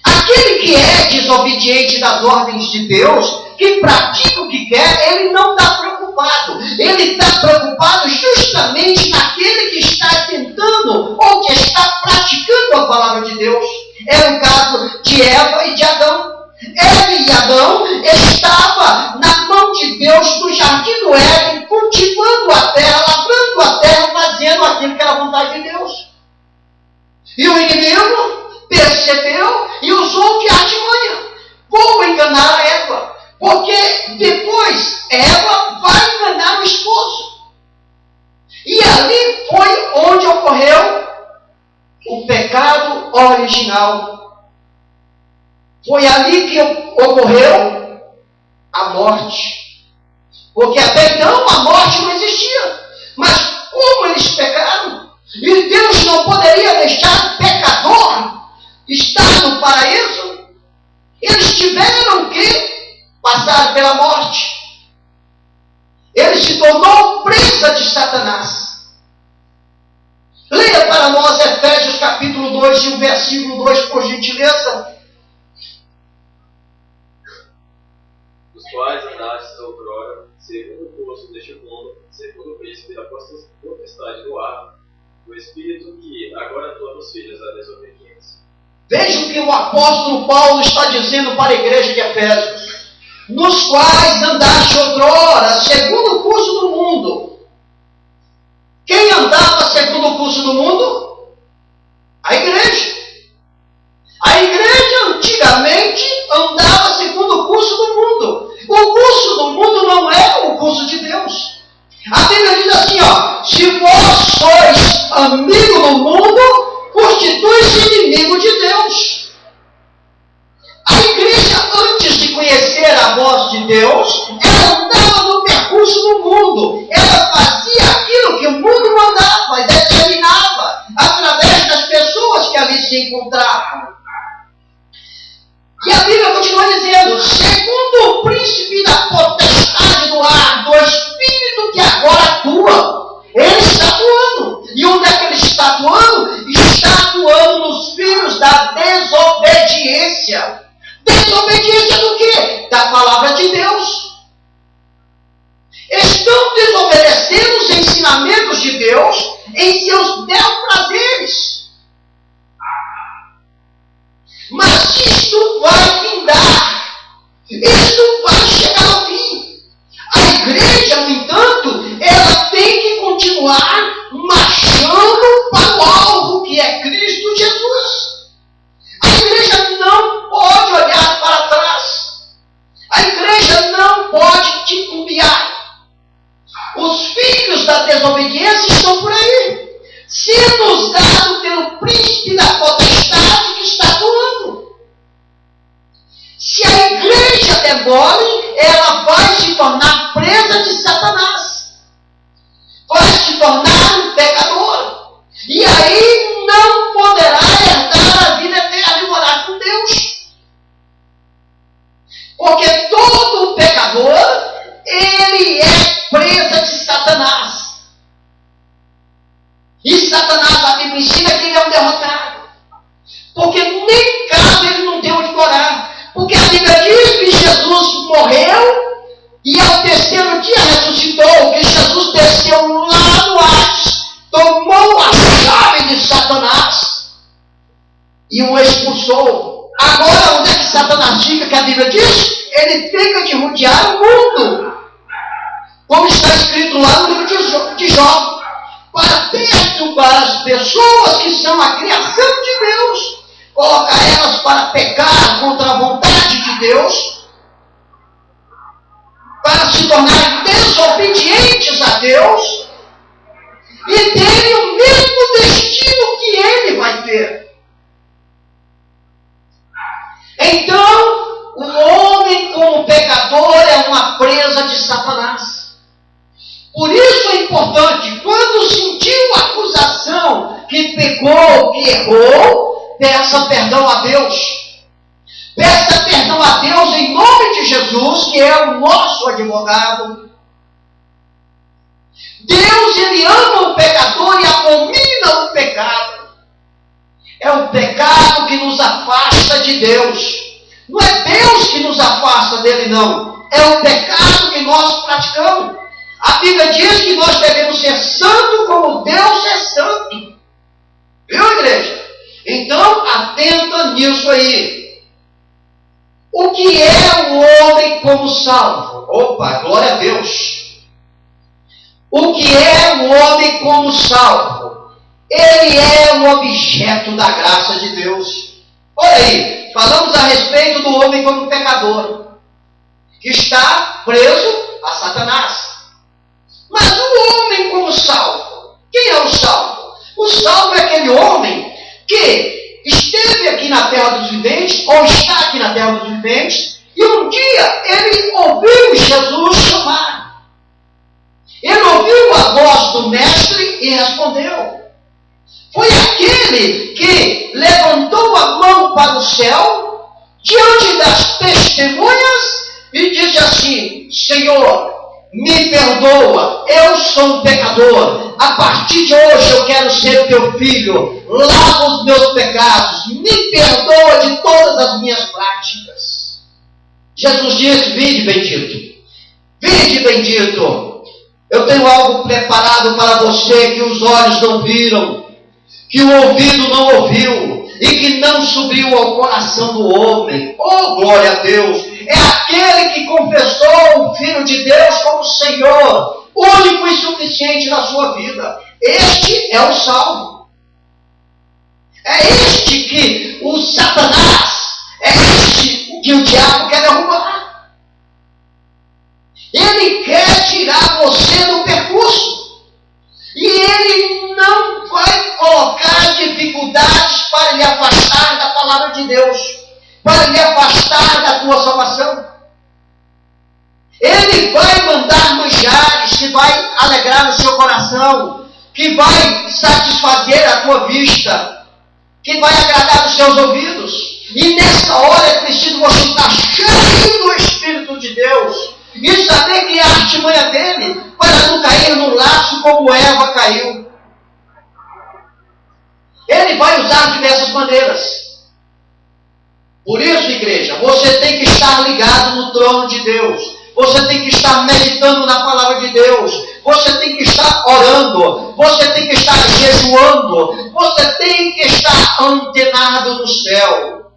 Aquele que é desobediente das ordens de Deus, que pratica o que quer, ele não está preocupado. Ele está preocupado justamente naquele que está tentando ou que está praticando a palavra de Deus. É o caso de Eva e de Adão. Eva e Adão estavam na mão de Deus no jardim do Éden, cultivando a terra, lavrando a terra, fazendo aquilo que era a vontade de Deus. E o inimigo percebeu e usou de artimanha. Vou enganar a Eva, porque depois Eva vai enganar o esposo. E ali foi onde ocorreu o pecado original. Foi ali que ocorreu a morte. Porque até então a morte não existia. Mas como eles pecaram, e Deus não poderia deixar o pecador estar no paraíso, eles tiveram que passar pela morte. Ele se tornou presa de Satanás. Leia para nós Efésios capítulo 2 e o versículo 2, por gentileza. Os quais andastes outrora, segundo o curso deste mundo, segundo o príncipe da potestade do ar, o espírito que agora atua nos filhos da desobediência. Veja o que o apóstolo Paulo está dizendo para a igreja de Efésios. Nos quais andaste outrora, segundo o curso do mundo. Quem andava segundo o curso do mundo? A igreja. A igreja antigamente andava segundo o curso do mundo. O curso do mundo não é o curso de Deus. A Bíblia diz assim, se vós sois amigo do mundo, constitui-se inimigo de Deus. A igreja, antes de conhecer a voz de Deus, ela andava no percurso do mundo. Ela fazia aquilo que o mundo mandava, determinava, através das pessoas que ali se encontravam. E a Bíblia continua dizendo, segundo o príncipe da potestade do ar, do espírito que agora atua, ele está atuando. E onde é que ele está atuando? Está atuando nos filhos da desobediência. Desobediência do quê? Da palavra de Deus. Estão desobedecendo os ensinamentos de Deus em seus bel prazeres. Mas isto vai findar. Isto vai chegar ao fim. A igreja, no entanto, ela tem que continuar marchando para o alvo que é Cristo Jesus. A igreja não pode olhar para trás. A igreja não pode titubear. Os filhos da desobediência estão por aí, sendo usados pelo príncipe da potestade que está atuando. Se a igreja demole, ela vai se tornar presa de Satanás. Vai se tornar um pecador. E aí não poderá herdar a vida eterna e morar com Deus. Porque todo pecador, ele é presa de Satanás. E Satanás, a Bíblia ensina que ele é um derrotado. Porque nem casa ele não tem onde morar. Porque a Bíblia diz que Jesus morreu e ao terceiro dia ressuscitou. Que Jesus desceu lá no ar e o expulsou. Agora, onde é que Satanás fica, que a Bíblia diz? Ele fica de rodear o mundo. Como está escrito lá no livro de Jó. Para perturbar as pessoas que são a criação de Deus. Colocar elas para pecar contra a vontade de Deus. Para se tornarem desobedientes a Deus. E terem o mesmo destino que ele vai ter. Então, o homem como pecador é uma presa de Satanás. Por isso é importante, quando sentiu a acusação que pecou, que errou, peça perdão a Deus. Peça perdão a Deus em nome de Jesus, que é o nosso advogado. Deus, ele ama o pecador e abomina o pecado. É o pecado que nos afasta de Deus. Não é Deus que nos afasta dele, não. É o pecado que nós praticamos. A Bíblia diz que nós devemos ser santos como Deus é santo. Viu, igreja? Então, atenta nisso aí. O que é o homem como salvo? Opa, glória a Deus. O que é o homem como salvo? Ele é um objeto da graça de Deus. Olha aí, falamos a respeito do homem como pecador, que está preso a Satanás. Mas o homem como salvo, quem é o salvo? O salvo é aquele homem que esteve aqui na terra dos viventes, ou está aqui na terra dos viventes, e um dia ele ouviu Jesus chamar. Ele ouviu a voz do mestre e respondeu. Foi aquele que levantou a mão para o céu, diante das testemunhas, e disse assim: Senhor, me perdoa, eu sou um pecador, a partir de hoje eu quero ser teu filho, lava os meus pecados, me perdoa de todas as minhas práticas. Jesus disse: vinde bendito, vinde bendito, eu tenho algo preparado para você que os olhos não viram, que o ouvido não ouviu, e que não subiu ao coração do homem. Oh, glória a Deus! É aquele que confessou o Filho de Deus como Senhor, único e suficiente na sua vida. Este é o salvo. É este que o Satanás, é este que o diabo quer derrubar. Ele quer tirar você do percurso. E ele não vai colocar dificuldades para lhe afastar da palavra de Deus, para lhe afastar da tua salvação. Ele vai mandar manjares que vai alegrar no seu coração, que vai satisfazer a tua vista, que vai agradar os seus ouvidos. E nessa hora é preciso você estar cheio do Espírito de Deus e saber que é a artimanha dele para não cair no laço como Eva caiu. Ele vai usar diversas maneiras. Por isso, igreja, você tem que estar ligado no trono de Deus. Você tem que estar meditando na palavra de Deus. Você tem que estar orando. Você tem que estar jejuando. Você tem que estar antenado no céu.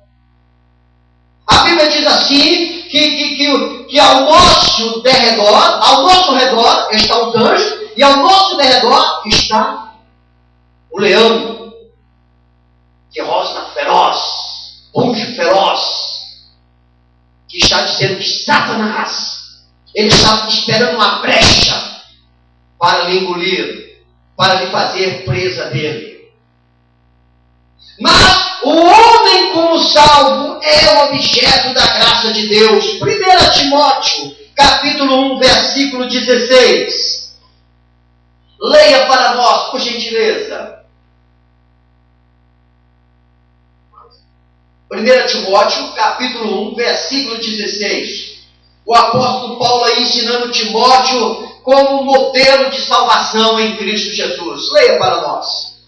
A Bíblia diz assim, que ao nosso redor está os anjos, e ao nosso derredor está o leão, que rosna feroz, ruge feroz, que está dizendo que Satanás, ele está esperando uma brecha para lhe engolir, para lhe fazer presa dele. Mas o homem como salvo é o objeto da graça de Deus. 1 Timóteo, capítulo 1, versículo 16. Leia para nós, por gentileza. 1 Timóteo, capítulo 1, versículo 16. O apóstolo Paulo aí ensinando Timóteo como modelo de salvação em Cristo Jesus. Leia para nós.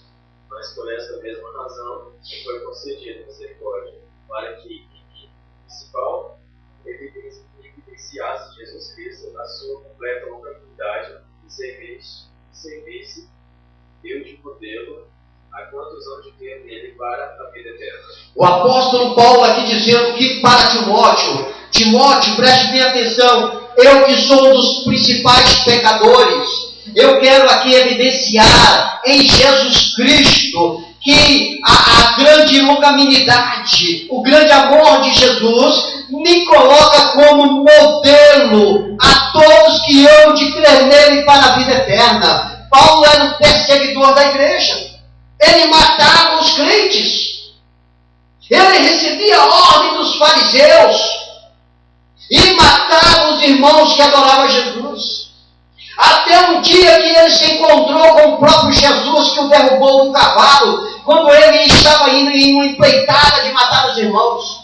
Mas por esta mesma razão que foi concedida misericórdia, para que, em principal, evidenciasse Jesus Cristo na sua completa humildade e servisse Deus de modelo a quantos hão de ter nele para a vida eterna. O apóstolo Paulo aqui dizendo que para Timóteo, Timóteo, preste bem atenção, eu que sou um dos principais pecadores, eu quero aqui evidenciar em Jesus Cristo que a grande longanimidade, o grande amor de Jesus me coloca como modelo a todos que hão de crer nele para a vida eterna. Paulo era um perseguidor da igreja, ele matava os crentes, ele recebia a ordem dos fariseus e matava os irmãos que adoravam Jesus. Até um dia que ele se encontrou com o próprio Jesus, que o derrubou do cavalo, quando ele estava indo em uma empreitada de matar os irmãos.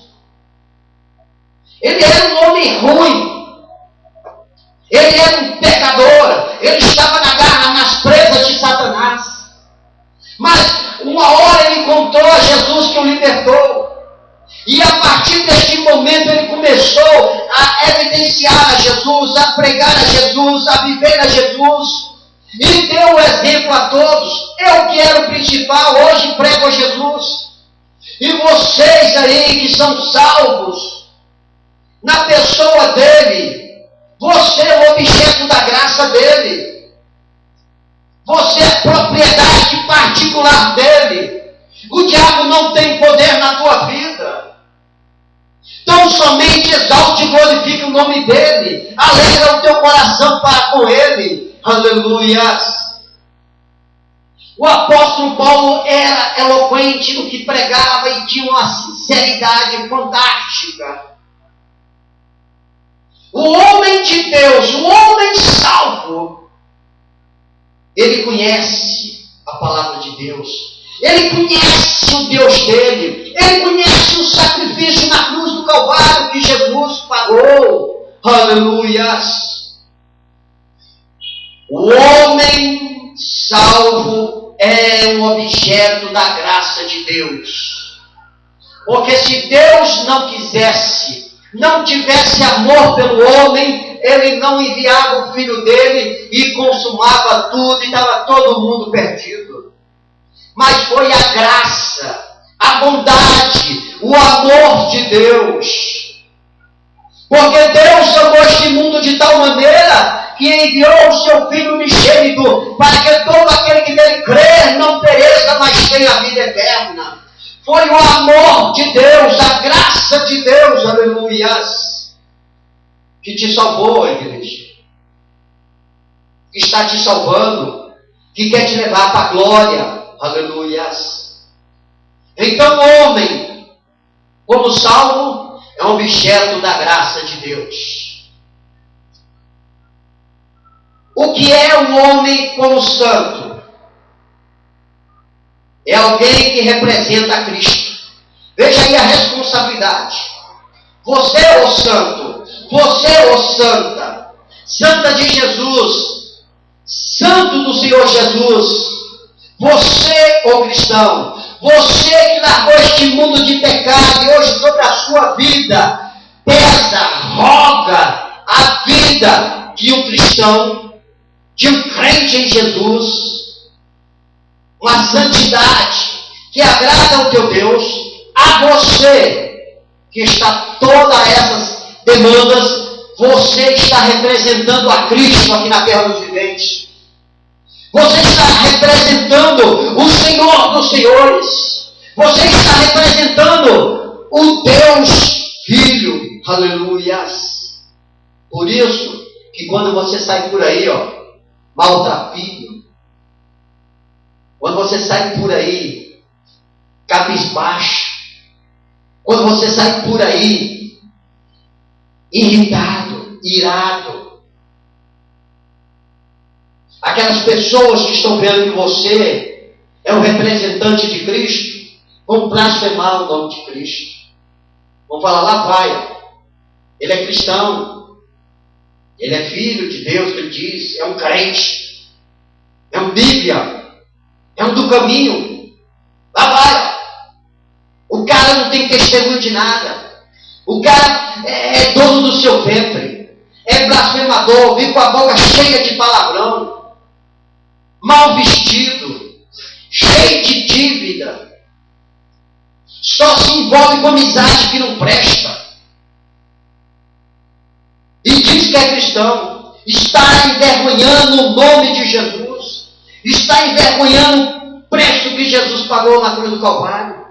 Ele era um homem ruim, ele era um pecador, ele estava nas presas de Satanás. Mas uma hora ele encontrou a Jesus que o libertou. E a partir deste momento ele começou a evidenciar a Jesus, a pregar a Jesus, a viver a Jesus. E deu o exemplo a todos. Eu que era o principal, hoje prego a Jesus. E vocês aí que são salvos, na pessoa dele, você é o objeto da graça dele. Você é propriedade particular dele. O diabo não tem poder na tua vida. Então somente exalte e glorifique o nome dele. Alegra o teu coração para com ele. Aleluia. O apóstolo Paulo era eloquente no que pregava e tinha uma sinceridade fantástica. O homem de Deus, o homem salvo, ele conhece a palavra de Deus. Ele conhece o Deus dele. Ele conhece o sacrifício na cruz do Calvário que Jesus pagou. Aleluia. O homem salvo é um objeto da graça de Deus. Porque se Deus não quisesse, não tivesse amor pelo homem, ele não enviava o filho dele e consumava tudo e estava todo mundo perdido. Mas foi a graça, a bondade, o amor de Deus. Porque Deus amou este mundo de tal maneira que enviou o seu Filho unigênito para que todo aquele que nele crer não pereça, mas tenha a vida eterna. Foi o amor de Deus, a graça de Deus, aleluias, que te salvou, igreja. Que está te salvando, que quer te levar para a glória. Aleluias. Então o homem, como salvo, é um objeto da graça de Deus. O que é um homem como santo? É alguém que representa Cristo. Veja aí a responsabilidade. Você é o santo, você é o santa, santa de Jesus, santo do Senhor Jesus. Você, ô cristão, você que largou este mundo de pecado e hoje sobre a sua vida pesa, roga a vida de um cristão, de um crente em Jesus, uma santidade que agrada ao teu Deus, a você que está todas essas demandas, você está representando a Cristo aqui na terra dos viventes. Você está representando o Senhor dos Senhores. Você está representando o Deus Filho. Aleluias. Por isso que quando você sai por aí, maltrapilho, quando você sai por aí cabisbaixo, quando você sai por aí irritado, irado, aquelas pessoas que estão vendo que você é um representante de Cristo, vão blasfemar o nome de Cristo. Vão falar, lá vai, ele é cristão, ele é filho de Deus, ele diz, é um crente, é um Bíblia, é um do caminho, lá vai. O cara não tem testemunho de nada, o cara é dono do seu ventre, é blasfemador, vive com a boca cheia de palavrão, mal vestido, cheio de dívida, só se envolve com amizade que não presta, e diz que é cristão, está envergonhando o nome de Jesus, está envergonhando o preço que Jesus pagou na cruz do Calvário.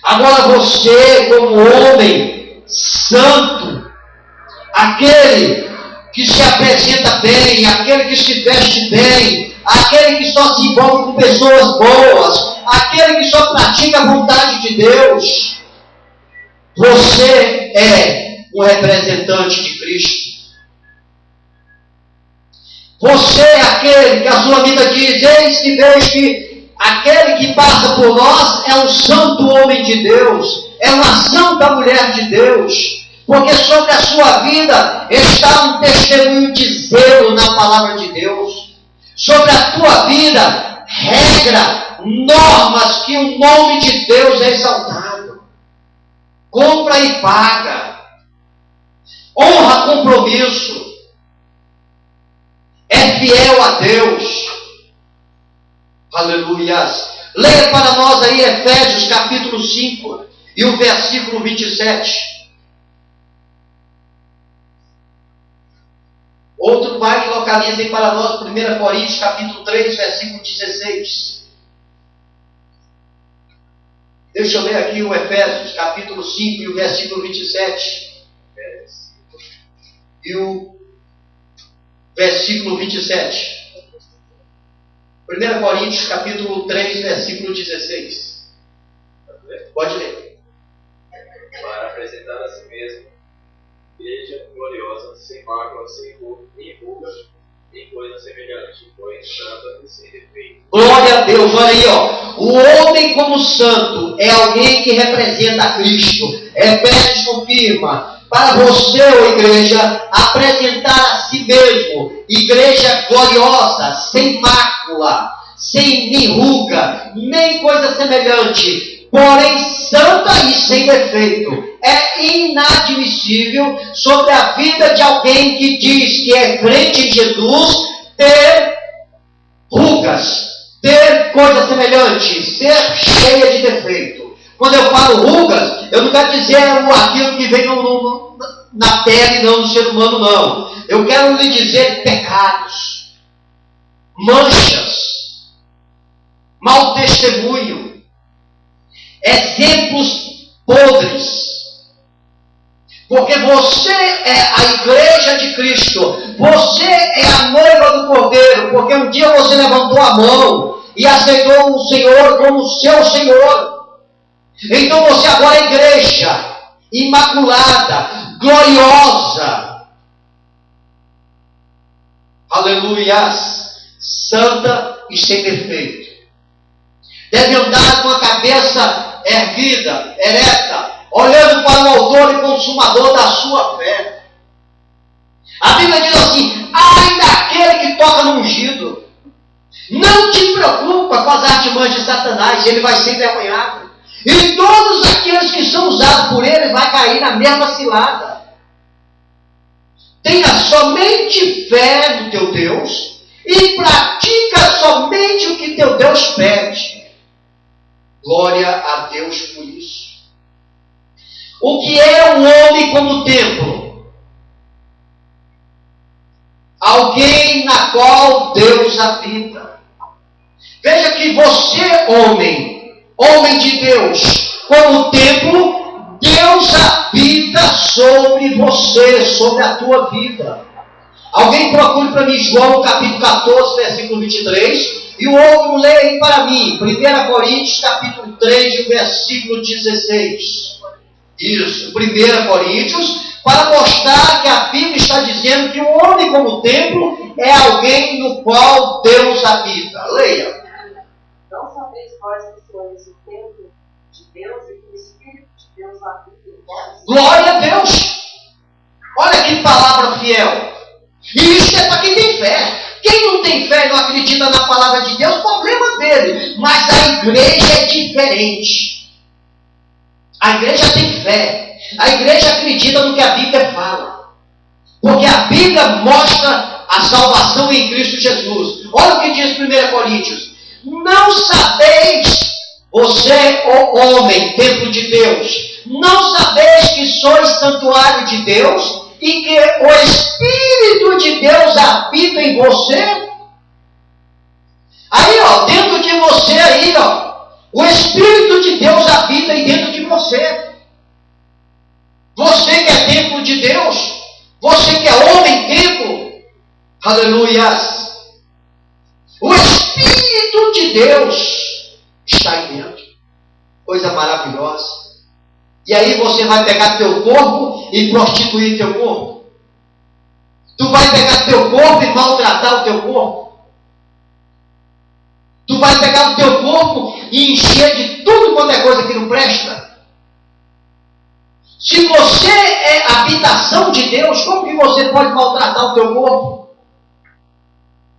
Agora você, como homem santo, aquele que se apresenta bem, aquele que se veste bem, aquele que só se envolve com pessoas boas, aquele que só pratica a vontade de Deus, você é um representante de Cristo. Você é aquele que a sua vida diz: eis que vejo que aquele que passa por nós é um santo homem de Deus, é uma santa mulher de Deus, porque sobre a sua vida está um testemunho de zelo na palavra de Deus. Sobre a tua vida, regra, normas que o nome de Deus é exaltado. Compra e paga. Honra compromisso. É fiel a Deus. Aleluias. Leia para nós aí Efésios capítulo 5 e o versículo 27. Outro pai localiza aí para nós 1 Coríntios capítulo 3, versículo 16. Deixa eu ler aqui o Efésios capítulo 5 e o versículo 27. E o versículo 27. 1 Coríntios capítulo 3, versículo 16. Pode ler. Para apresentar a si mesmo igreja gloriosa, sem mácula, sem ruga, nem coisa semelhante, pois santa e sem defeito. Glória a Deus, olha aí, ó. O homem como santo é alguém que representa a Cristo. Efésios confirma: para você, ó igreja, apresentar a si mesmo igreja gloriosa, sem mácula, sem ruga, nem coisa semelhante, porém santa e sem defeito. É inadmissível sobre a vida de alguém que diz que é crente em Jesus ter rugas, ter coisa semelhante, ser cheia de defeito. Quando eu falo rugas, eu não quero dizer aquilo que vem na pele, não, do ser humano, não. Eu quero lhe dizer pecados, manchas, mau testemunho, exemplos podres. Porque você é a igreja de Cristo, você é a noiva do Cordeiro, porque um dia você levantou a mão e aceitou o Senhor como seu Senhor. Então você agora é igreja imaculada, gloriosa, aleluias, santa e sem defeito. Deve andar com a cabeça erguida, ereta, olhando para o autor e consumador da sua fé. A Bíblia diz assim: ai daquele que toca no ungido. Não te preocupa com as artimanhas de Satanás, ele vai ser envergonhado. E todos aqueles que são usados por ele vai cair na mesma cilada. Tenha somente fé no teu Deus e pratica somente o que teu Deus pede. Glória a Deus por isso. O que é um homem como templo? Alguém na qual Deus habita. Veja que você, homem de Deus, como templo, Deus habita sobre você, sobre a tua vida. Alguém procure para mim João capítulo 14, versículo 23, e o outro leia para mim 1 Coríntios capítulo 3, versículo 16. Isso, 1 Coríntios, para mostrar que a Bíblia está dizendo que o homem como templo é alguém no qual Deus habita. Leia. Não sabeis vós que sois o templo de Deus e que o Espírito de Deus habita em vós? Glória a Deus! Olha que palavra fiel. E isso é para quem tem fé. Quem não tem fé e não acredita na palavra de Deus, problema dele. Mas a igreja é diferente. A igreja tem fé. A igreja acredita no que a Bíblia fala. Porque a Bíblia mostra a salvação em Cristo Jesus. Olha o que diz 1 Coríntios. Não sabeis, você, ó homem, templo de Deus, não sabeis que sois santuário de Deus e que o Espírito de Deus habita em você? Aí, ó, dentro de você aí, ó, o Espírito de Deus habita aí dentro de você. Você que é templo de Deus, você que é homem templo, aleluias. O Espírito de Deus está aí dentro. Coisa maravilhosa. E aí você vai pegar teu corpo e prostituir teu corpo. Tu vai pegar teu corpo e maltratar o teu corpo. Tu vai pegar o teu corpo e encher de tudo quanto é coisa que não presta. Se você é habitação de Deus, como que você pode maltratar o teu corpo?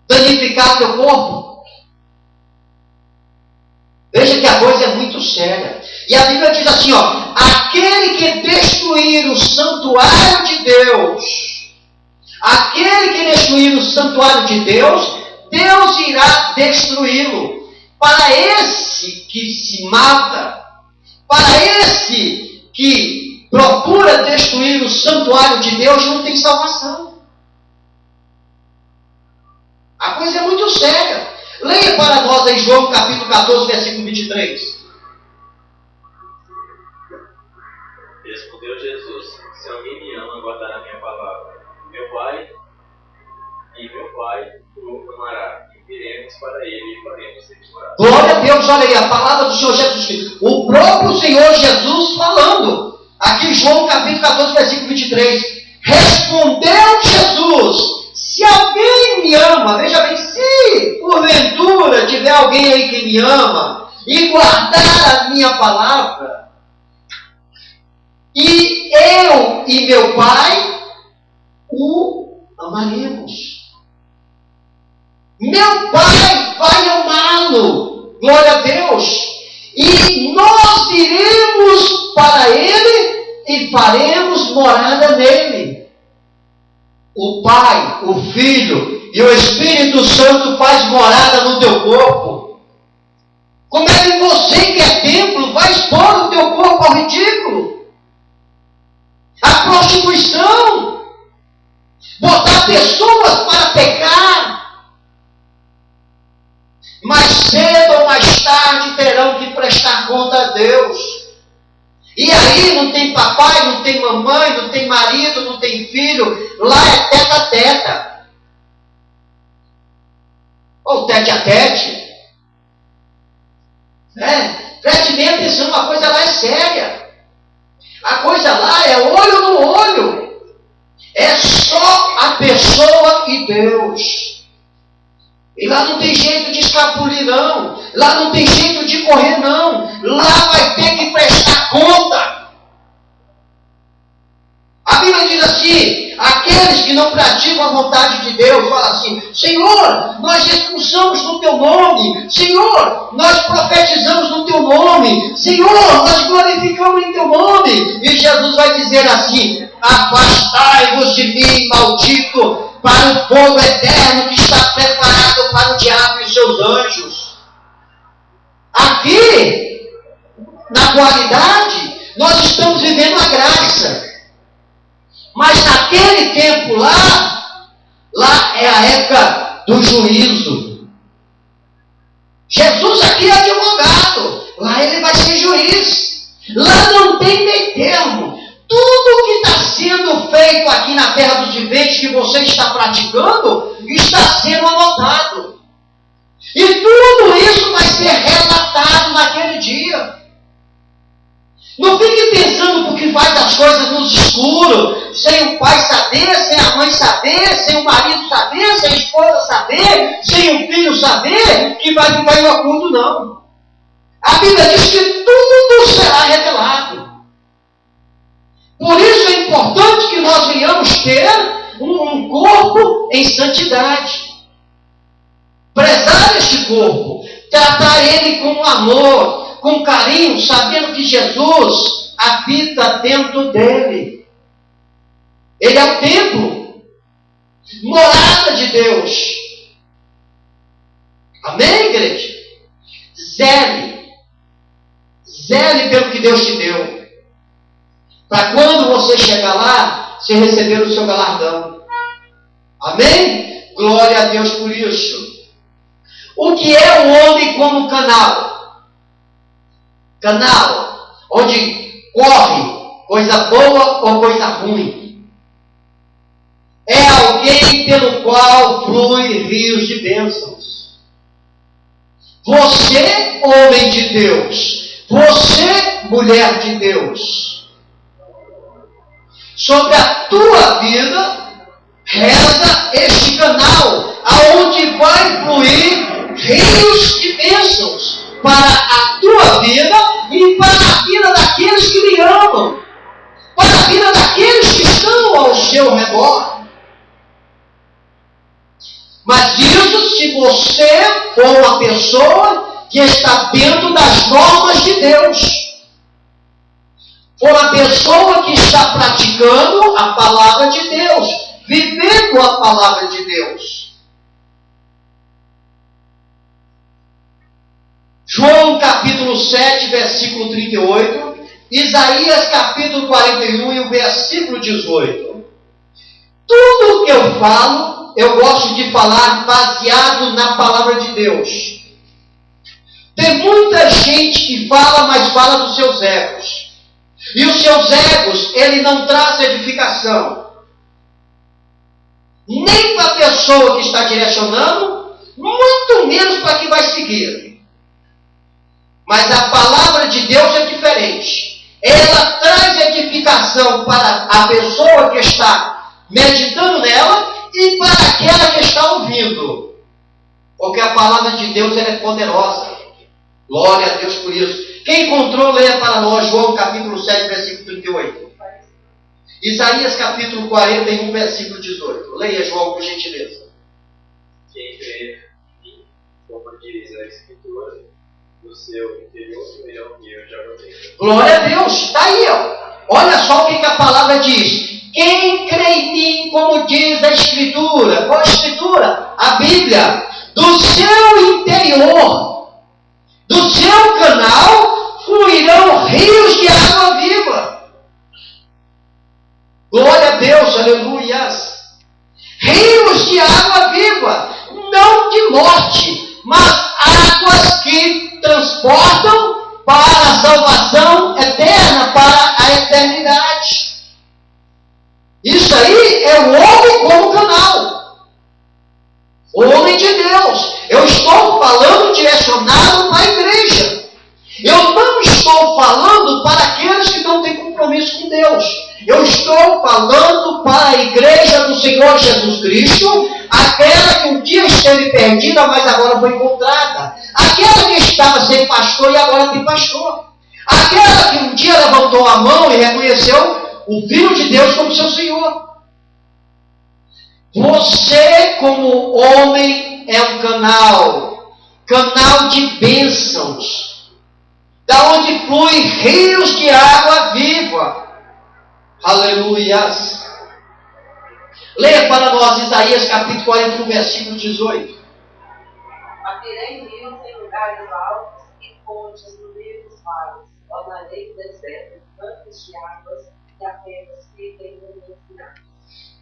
Danificar o teu corpo? Veja que a coisa é muito séria. E a Bíblia diz assim, ó, aquele que destruir o santuário de Deus, aquele que destruir o santuário de Deus, Deus irá destruí-lo. Para esse que se mata, para esse que procura destruir o santuário de Deus, não tem salvação. A coisa é muito séria. Leia para nós em João capítulo 14, versículo 23. Respondeu Jesus: se alguém me ama, guardará a minha palavra. Meu Pai o amará. E viremos para ele e faremos ele morar. Glória a Deus, olha aí, a palavra do Senhor Jesus. O próprio Senhor Jesus falando. Aqui em João capítulo 14, versículo 23. Respondeu Jesus: se alguém me ama, veja bem, se porventura tiver alguém aí que me ama e guardar a minha palavra, e eu e meu Pai o amaremos. Meu Pai vai amá-lo, glória a Deus, e nós iremos para ele e faremos morada nele. O Pai, o Filho e o Espírito Santo faz morada no teu corpo. Como é que você que é templo vai expor o teu corpo ao ridículo? A prostituição, botar pessoas para pecar. Mais cedo ou mais tarde terão que prestar conta a Deus. E aí não tem papai, não tem mamãe, não tem marido, não tem filho. Lá é tete a teta. Ou tete a tete. Preste bem atenção, a coisa lá é séria. A coisa lá é olho no olho. É só a pessoa e Deus. E lá não tem jeito de escapulir, não. Lá não tem jeito de correr, não. Lá vai ter que prestar conta. A Bíblia diz assim, aqueles que não praticam a vontade de Deus, fala assim, Senhor, nós expulsamos no teu nome. Senhor, nós profetizamos no teu nome. Senhor, nós glorificamos em teu nome. E Jesus vai dizer assim, afastai-vos de mim, maldito, para o fogo eterno que está preparado para o diabo e seus anjos. Aqui, na atualidade, nós estamos vivendo a graça. Mas naquele tempo lá é a época do juízo. Jesus aqui é advogado, lá ele vai ser juiz. Lá não tem meio termo. Tudo que está sendo feito aqui na terra dos viventes, que você está praticando, está sendo anotado. E tudo isso vai ser relatado naquele dia. Não fique pensando porque faz as coisas no escuro, sem o pai saber, sem a mãe saber, sem o marido saber, sem a esposa saber, sem o filho saber, que vai ficar em oculto, não. A Bíblia diz que tudo será revelado. Por isso é importante que nós venhamos ter um corpo em santidade. Prezar este corpo, tratar ele com amor, com carinho, sabendo que Jesus habita dentro dele. Ele é o templo, morada de Deus. Amém, igreja? Zele pelo que Deus te deu. Para quando você chegar lá, você receber o seu galardão. Amém? Glória a Deus por isso. O que é o homem como canal? Canal, onde corre coisa boa ou coisa ruim. É alguém pelo qual flui rios de bênçãos. Você, homem de Deus. Você, mulher de Deus. Sobre a tua vida, reza este canal, aonde vai fluir rios de bênçãos para a tua vida e para a vida daqueles que lhe amam, para a vida daqueles que estão ao seu redor. Mas isso se você for uma pessoa que está dentro das normas de Deus. For uma pessoa que está praticando a palavra de Deus, vivendo a palavra de Deus. João capítulo 7, versículo 38, Isaías capítulo 41 e o versículo 18. Tudo o que eu falo, eu gosto de falar baseado na palavra de Deus. Tem muita gente que fala, mas fala dos seus egos. E os seus egos, ele não traz edificação. Nem para a pessoa que está direcionando, muito menos para quem vai seguir. Mas a palavra de Deus é diferente. Ela traz edificação para a pessoa que está meditando nela e para aquela que está ouvindo. Porque a palavra de Deus ela é poderosa. Glória a Deus por isso. Quem encontrou, leia para nós João capítulo 7, versículo 38. Isaías capítulo 41, versículo 18. Leia, João, por gentileza. Quem crê em mim, como diz a Escritura, do seu interior fluirão rios de água viva. Glória a Deus, está aí, ó. Olha só o que a palavra diz. Quem crê em mim, como diz a Escritura. Qual a Escritura? A Bíblia. Do seu interior, do seu canal, fluirão rios de água viva. Glória a Deus, aleluias. Rios de água viva, não de morte, mas águas que transportam para a salvação eterna, para a eternidade. Isso aí é o homem como canal. O homem de Deus. Eu estou falando direcionado para a igreja. Eu não estou falando para aqueles que não têm compromisso com Deus. Eu estou falando para a igreja do Senhor Jesus Cristo, aquela que um dia esteve perdida, mas agora foi encontrada. Aquela que estava sem pastor e agora tem pastor. Aquela que um dia levantou a mão e reconheceu o Filho de Deus como seu Senhor. Você, como homem, é um canal de bênçãos, da onde flui rios de água viva. Aleluias. Leia para nós Isaías capítulo 41, versículo 18. Abrirei rios em lugares altos e fontes no meio dos vales. Tornarei o deserto bancos de águas e apenas fiquem mananciais.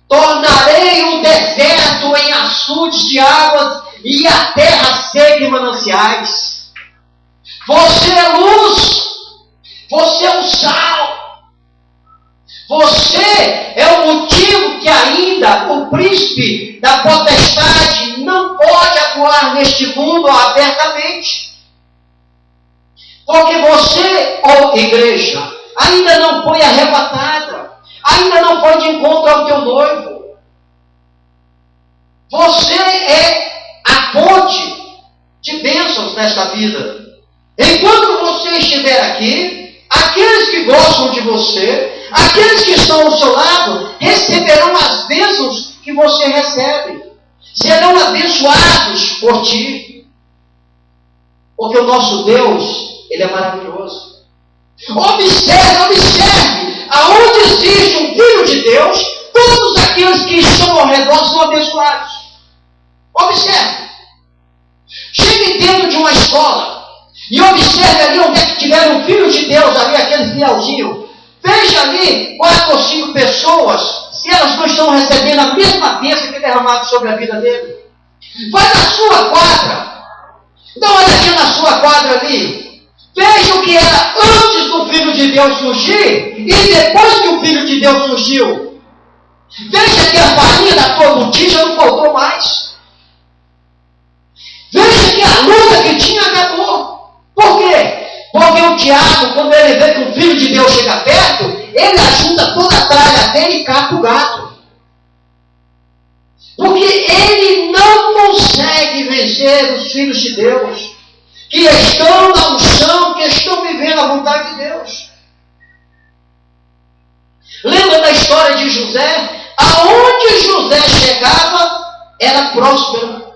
Tornarei o deserto em açudes de águas e a terra seca em mananciais. Você é luz. Você é o sal. Você é o motivo que ainda o príncipe da potestade não pode atuar neste mundo abertamente. Porque você, ó igreja, ainda não foi arrebatada. Ainda não foi de encontro ao teu noivo. Você é a fonte de bênçãos nesta vida. Enquanto você estiver aqui, aqueles que gostam de você, aqueles que estão ao seu lado, receberão as bênçãos que você recebe. Serão abençoados por ti. Porque o nosso Deus, Ele é maravilhoso. Observe. Aonde existe um Filho de Deus, todos aqueles que estão ao redor são abençoados. Observe. Chegue dentro de uma escola. E observe ali onde é que tiveram o Filho de Deus, ali, aquele fielzinho. Veja ali 4 ou 5 pessoas, se elas não estão recebendo a mesma bênção que é derramada sobre a vida dele. Vai na sua quadra. Dá uma olhadinha na sua quadra ali. Veja o que era antes do Filho de Deus surgir e depois que o Filho de Deus surgiu. Veja que a farinha da tua botija não faltou mais. Veja que a luta que tinha acabou. Por quê? Porque o diabo, quando ele vê que o Filho de Deus chega perto, ele ajuda toda a tralha dele e cata o gato. Porque ele não consegue vencer os filhos de Deus, que estão na unção, que estão vivendo a vontade de Deus. Lembra da história de José? Aonde José chegava, era próspero.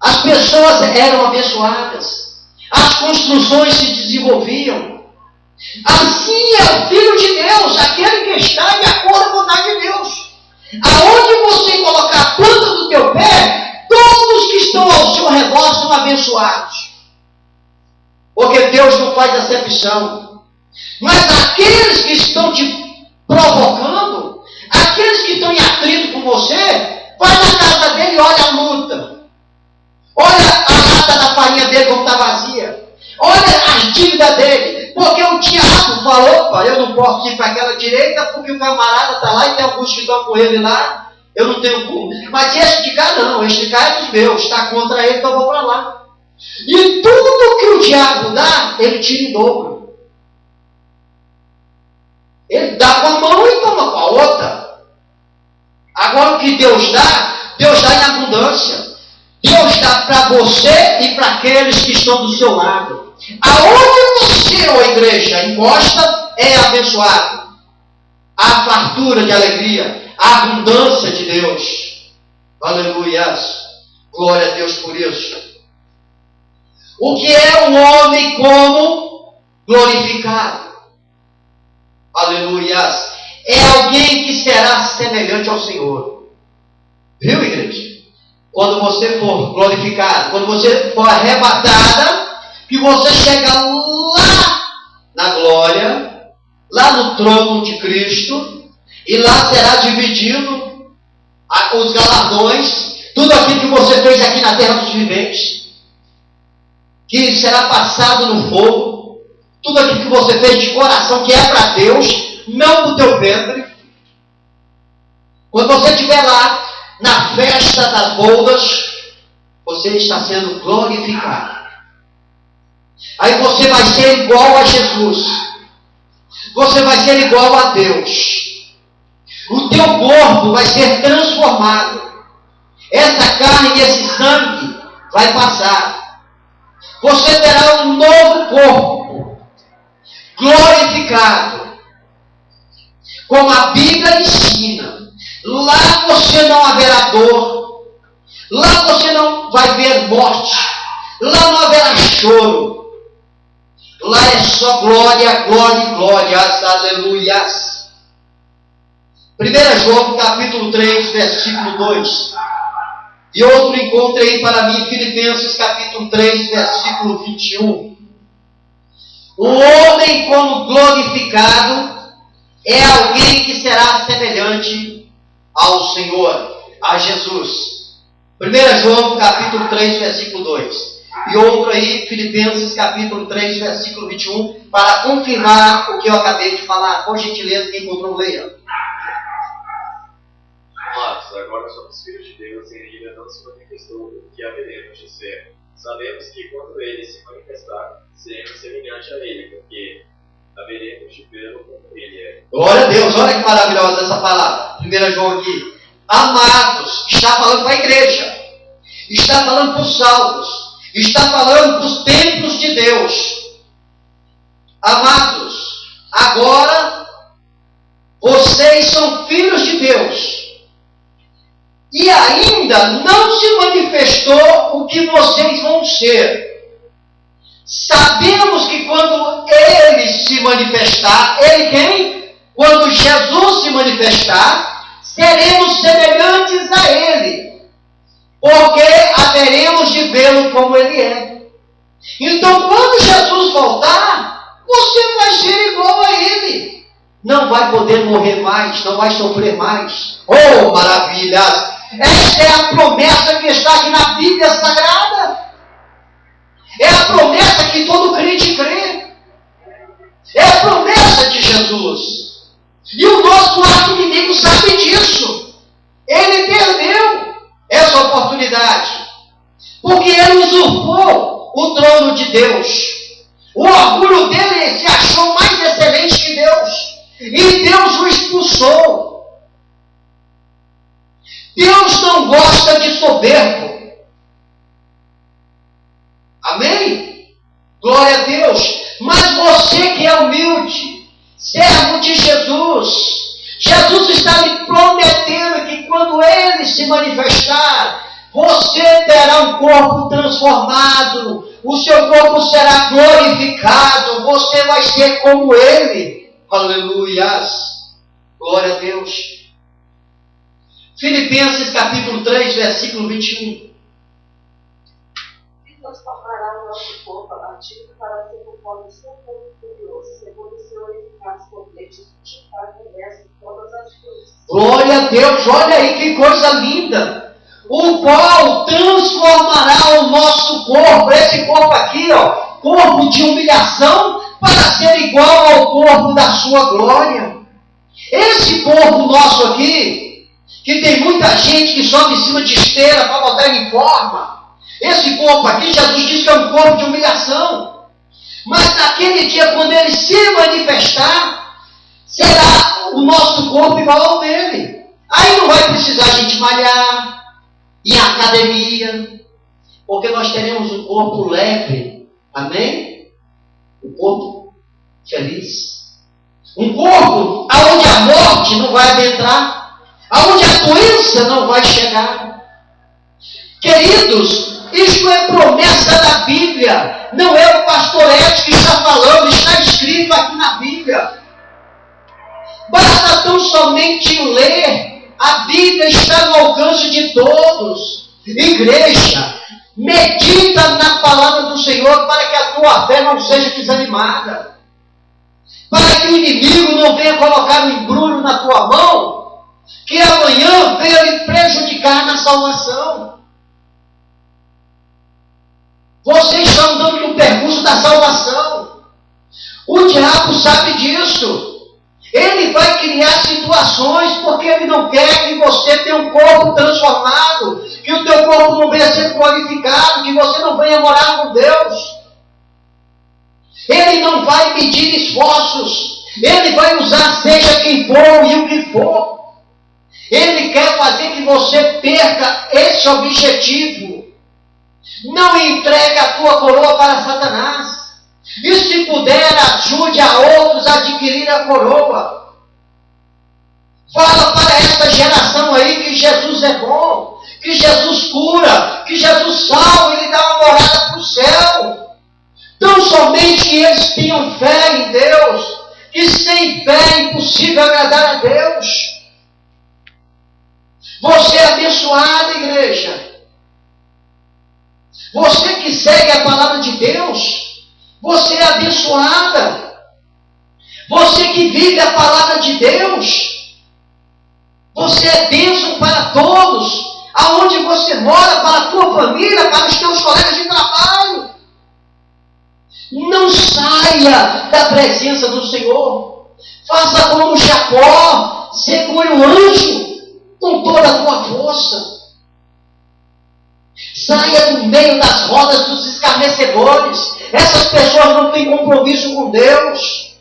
As pessoas eram abençoadas. As construções se desenvolviam. Assim é o Filho de Deus, aquele que está de acordo com a vontade de Deus. Aonde você colocar a planta do teu pé, todos que estão ao seu redor são abençoados. Porque Deus não faz acepção. Mas aqueles que estão te provocando, aqueles que estão em atrito com você, vai na casa dele e olha a luta. Olha a lata da farinha dele como está vazia. Olha as dívidas dele. Porque o diabo falou, opa, eu não posso ir para aquela direita porque o camarada está lá e tem alguns que estão com ele lá. Eu não tenho como. Mas esse de cá não, este de cá é dos meus. Está contra ele, então eu vou para lá. E tudo que o diabo dá, ele tira em dobro. Ele dá com a mão e toma com a outra. Agora o que Deus dá em abundância. Deus dá para você e para aqueles que estão do seu lado. Aonde você, ó igreja, encosta, é abençoado. A fartura de alegria, a abundância de Deus. Aleluias. Glória a Deus por isso. O que é um homem como glorificado? Aleluias. É alguém que será semelhante ao Senhor. Viu, igreja? Quando você for glorificado, quando você for arrebatada, que você chega lá na glória, lá no trono de Cristo, e lá será dividido os galardões, tudo aquilo que você fez aqui na terra dos viventes, que será passado no fogo, tudo aquilo que você fez de coração, que é para Deus, não para o teu ventre. Quando você estiver lá, na festa das bodas, você está sendo glorificado. Aí você vai ser igual a Jesus. Você vai ser igual a Deus. O teu corpo vai ser transformado. Essa carne e esse sangue vai passar. Você terá um novo corpo, glorificado. Como a Bíblia ensina. Lá você não haverá dor. Lá você não vai ver morte. Lá não haverá choro. Lá é só glória, glória e glórias, aleluias. 1 João capítulo 3, versículo 2. E outro encontre aí para mim, Filipenses capítulo 3, versículo 21. O homem como glorificado é alguém que será semelhante ao Senhor, a Jesus. 1 João capítulo 3, versículo 2. E outro aí, Filipenses capítulo 3, versículo 21, para confirmar o que eu acabei de falar. Por gentileza, quem encontrou, leia. Mas agora somos filhos de Deus e ainda não se manifestou o que haveremos de ser. Sabemos que quando ele se manifestar, seremos semelhantes a ele, porque haveremos de vê-lo como ele é. Glória a Deus, olha que maravilhosa essa palavra. 1 João aqui. Amados, está falando para a igreja. Está falando para os salvos. Está falando para os templos de Deus. Amados, agora vocês são filhos de Deus. E ainda não se manifestou o que vocês vão ser. Sabemos que quando Ele se manifestar, Ele quem? Quando Jesus se manifestar, seremos semelhantes a Ele. Porque haveremos de vê-lo como Ele é. Então, quando Jesus voltar, você vai ser igual a Ele. Não vai poder morrer mais, não vai sofrer mais. Oh, maravilhas! Esta é a promessa que está aqui na Bíblia Sagrada. É a promessa que todo crente crê. É a promessa de Jesus. E o nosso arqui-inimigo sabe disso. Ele perdeu essa oportunidade. Porque ele usurpou o trono de Deus. O orgulho dele se achou mais excelente que Deus. E Deus o expulsou. Deus não gosta de soberbo. Amém? Glória a Deus. Mas você que é humilde, servo de Jesus, Jesus está lhe prometendo que quando Ele se manifestar, você terá um corpo transformado, o seu corpo será glorificado, você vai ser como Ele. Aleluias. Glória a Deus. Filipenses capítulo 3, versículo 21. E transformará o nosso corpo abatido para ser conforme o seu corpo glorioso, segundo o seu eficaz poder de sustentar o resto de todas as coisas. Glória a Deus, olha aí que coisa linda. O qual transformará o nosso corpo, esse corpo aqui, ó, corpo de humilhação, para ser igual ao corpo da sua glória. Esse corpo nosso aqui, que tem muita gente que sobe em cima de esteira para botar ele em forma. Esse corpo aqui, Jesus disse que é um corpo de humilhação. Mas naquele dia, quando ele se manifestar, será o nosso corpo igual ao dele. Aí não vai precisar a gente malhar, ir à academia, porque nós teremos um corpo leve. Amém? Um corpo feliz. Um corpo onde a morte não vai adentrar, onde a doença não vai chegar. Queridos, isto é promessa da Bíblia. Não é o pastor Edson que está falando, está escrito aqui na Bíblia. Basta tão somente ler. A Bíblia está no alcance de todos. Igreja, medita na palavra do Senhor para que a tua fé não seja desanimada. Para que o inimigo não venha colocar um embrulho na tua mão, que amanhã venha lhe prejudicar na salvação. Você está andando no percurso da salvação. O diabo sabe disso. Ele vai criar situações porque ele não quer que você tenha um corpo transformado, que o teu corpo não venha ser glorificado, que você não venha morar com Deus. Ele não vai medir esforços. Ele vai usar seja quem for e o que for. Ele quer fazer que você perca esse objetivo. Não entregue a tua coroa para Satanás. E se puder, ajude a outros a adquirir a coroa. Fala para essa geração aí que Jesus é bom, que Jesus cura, que Jesus salva e lhe dá uma morada para o céu. Tão somente que eles tenham fé em Deus, que sem fé é impossível agradar a Deus. Você é abençoado, igreja. Você que segue a palavra de Deus, você é abençoada. Você que vive a palavra de Deus, você é bênção para todos. Aonde você mora, para a tua família, para os teus colegas de trabalho. Não saia da presença do Senhor. Faça como Jacó, segure o anjo com toda a tua força. Saia do meio das rodas dos escarnecedores. Essas pessoas não têm compromisso com Deus.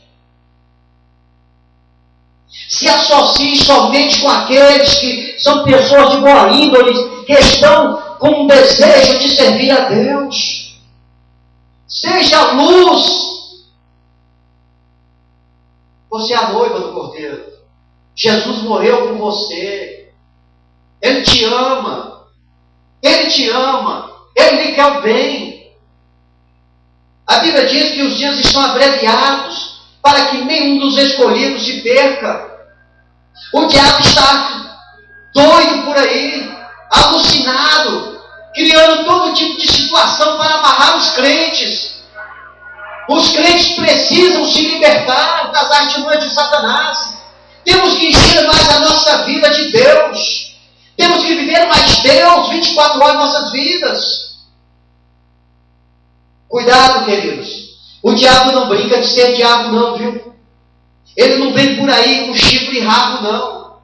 Se associe somente com aqueles que são pessoas de boa índole, que estão com um desejo de servir a Deus. Seja luz. Você é a noiva do Cordeiro. Jesus morreu por você. Ele te ama. Ele te ama. Ele lhe quer o bem. A Bíblia diz que os dias estão abreviados para que nenhum dos escolhidos se perca. O diabo está doido por aí, alucinado, criando todo tipo de situação para amarrar os crentes. Os crentes precisam se libertar das artimanhas de Satanás. Temos que encher mais a nossa vida de Deus. Temos que viver mais Deus 24 horas em nossas vidas. Cuidado, queridos. O diabo não brinca de ser diabo não, viu? Ele não vem por aí com chifre e rabo, não.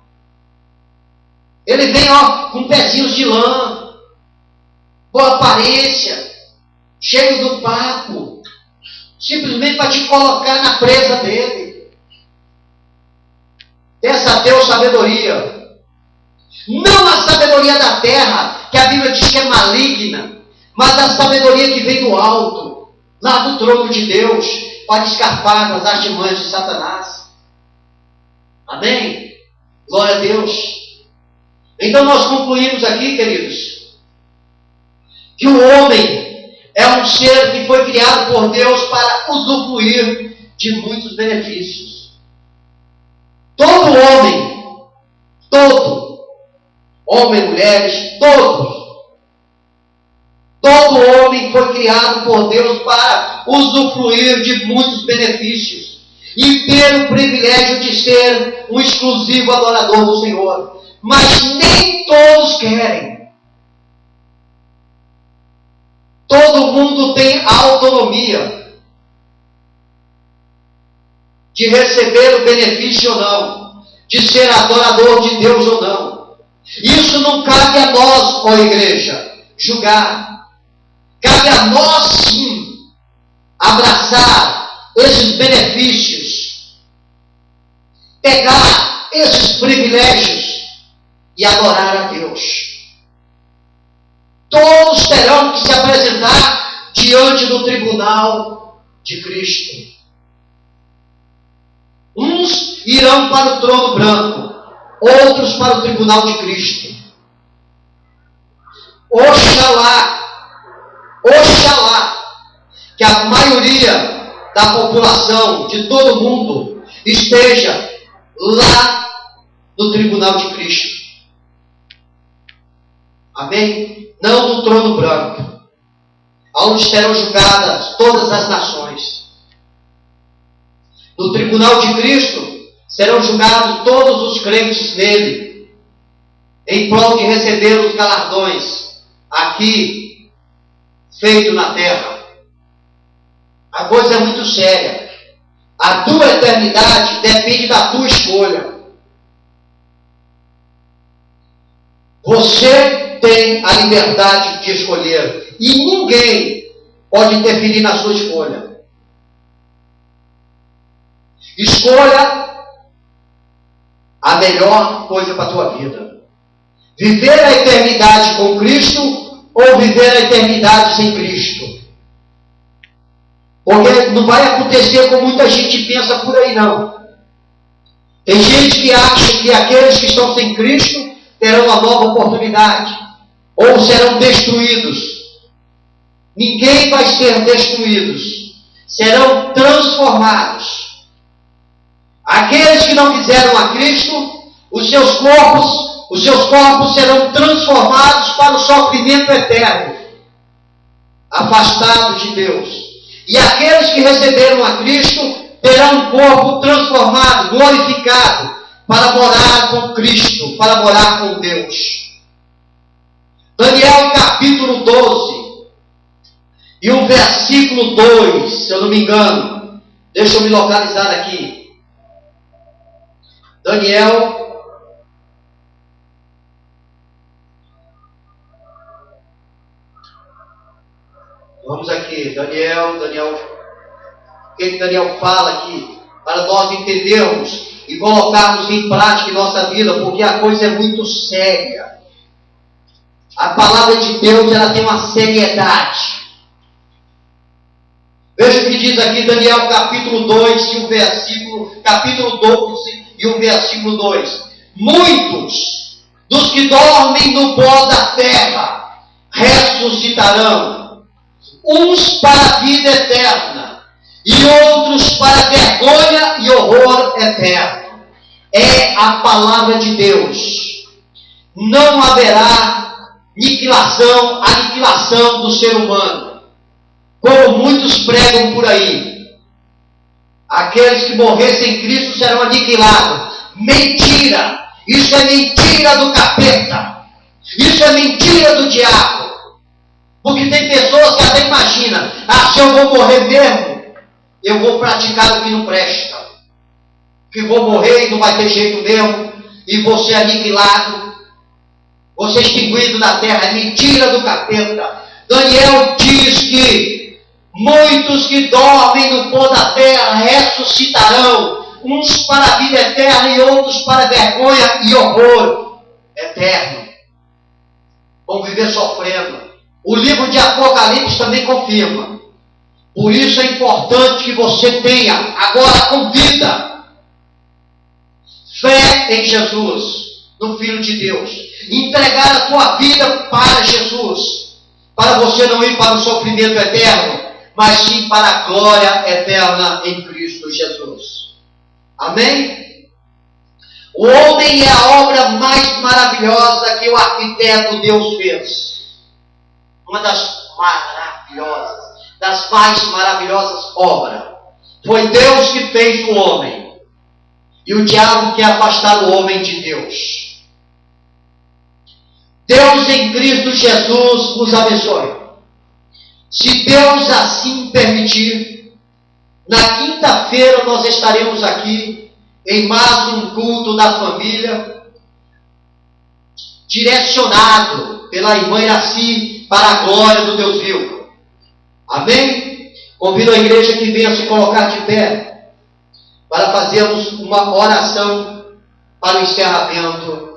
Ele vem, com pezinhos de lã, boa aparência, cheio do papo, simplesmente para te colocar na presa dele. Peça a Deus sabedoria. Não a sabedoria da terra, que a Bíblia diz que é maligna, mas a sabedoria que vem do alto, lá do trono de Deus, para escapar das artimanhas de Satanás. Amém? Glória a Deus. Então nós concluímos aqui, queridos, que o homem é um ser que foi criado por Deus para usufruir de muitos benefícios. Todo homem, mulheres, todo homem foi criado por Deus para usufruir de muitos benefícios e ter o privilégio de ser um exclusivo adorador do Senhor. Mas nem todos querem. Todo mundo tem a autonomia de receber o benefício ou não, de ser adorador de Deus ou não. Isso não cabe a nós, ó igreja, julgar. Cabe a nós, sim, abraçar esses benefícios, pegar esses privilégios e adorar a Deus. Todos terão que se apresentar diante do tribunal de Cristo. Uns irão para o trono branco, outros para o tribunal de Cristo. Oxalá, que a maioria da população, de todo mundo, esteja lá no tribunal de Cristo. Amém? Não no trono branco, onde serão julgadas todas as nações. No tribunal de Cristo serão julgados todos os crentes nele, em prol de receber os galardões aqui feito na terra. A coisa é muito séria. A tua eternidade depende da tua escolha. Você tem a liberdade de escolher e ninguém pode interferir na sua escolha. Escolha a melhor coisa para a tua vida. Viver a eternidade com Cristo ou viver a eternidade sem Cristo. Porque não vai acontecer como muita gente pensa por aí, não. Tem gente que acha que aqueles que estão sem Cristo terão uma nova oportunidade, ou serão destruídos. Ninguém vai ser destruídos, serão transformados. Aqueles que não quiseram a Cristo, os seus corpos serão transformados para o sofrimento eterno, afastados de Deus. E aqueles que receberam a Cristo terão um corpo transformado, glorificado, para morar com Cristo, para morar com Deus. Daniel capítulo 12, e o versículo 2, se eu não me engano, deixa eu me localizar aqui. Daniel, vamos aqui, Daniel, o que Daniel fala aqui, para nós entendermos e colocarmos em prática em nossa vida, porque a coisa é muito séria. A palavra de Deus, ela tem uma seriedade. Veja o que diz aqui Daniel capítulo 2 e o versículo, capítulo 12 e o versículo 2. Muitos dos que dormem no pó da terra ressuscitarão, uns para a vida eterna e outros para vergonha e horror eterno. É a palavra de Deus. Não haverá aniquilação do ser humano, como muitos pregam por aí. aqueles que morressem em Cristo serão aniquilados. Mentira! Isso é mentira do capeta. Isso é mentira do diabo. Porque tem pessoas que até imaginam, se eu vou morrer mesmo, eu vou praticar o que não presta. Que vou morrer e não vai ter jeito mesmo, e vou ser aniquilado, vou ser extinguido da terra. É mentira do capeta. Daniel diz que muitos que dormem no pó da terra ressuscitarão, uns para a vida eterna e outros para vergonha e horror eterno. Vão viver sofrendo. O livro de Apocalipse também confirma. Por isso é importante que você tenha, agora com vida, fé em Jesus, no Filho de Deus. Entregar a tua vida para Jesus, para você não ir para o sofrimento eterno, mas sim para a glória eterna em Cristo Jesus. Amém? O homem é a obra mais maravilhosa que o arquiteto Deus fez. Uma das mais maravilhosas obras. Foi Deus que fez o homem. E o diabo quer afastar o homem de Deus. Deus em Cristo Jesus nos abençoe. Se Deus assim permitir, na quinta-feira nós estaremos aqui em mais um culto da família, direcionado pela irmã Iraci para a glória do Deus vivo. Amém? Convido a igreja que venha se colocar de pé para fazermos uma oração para o encerramento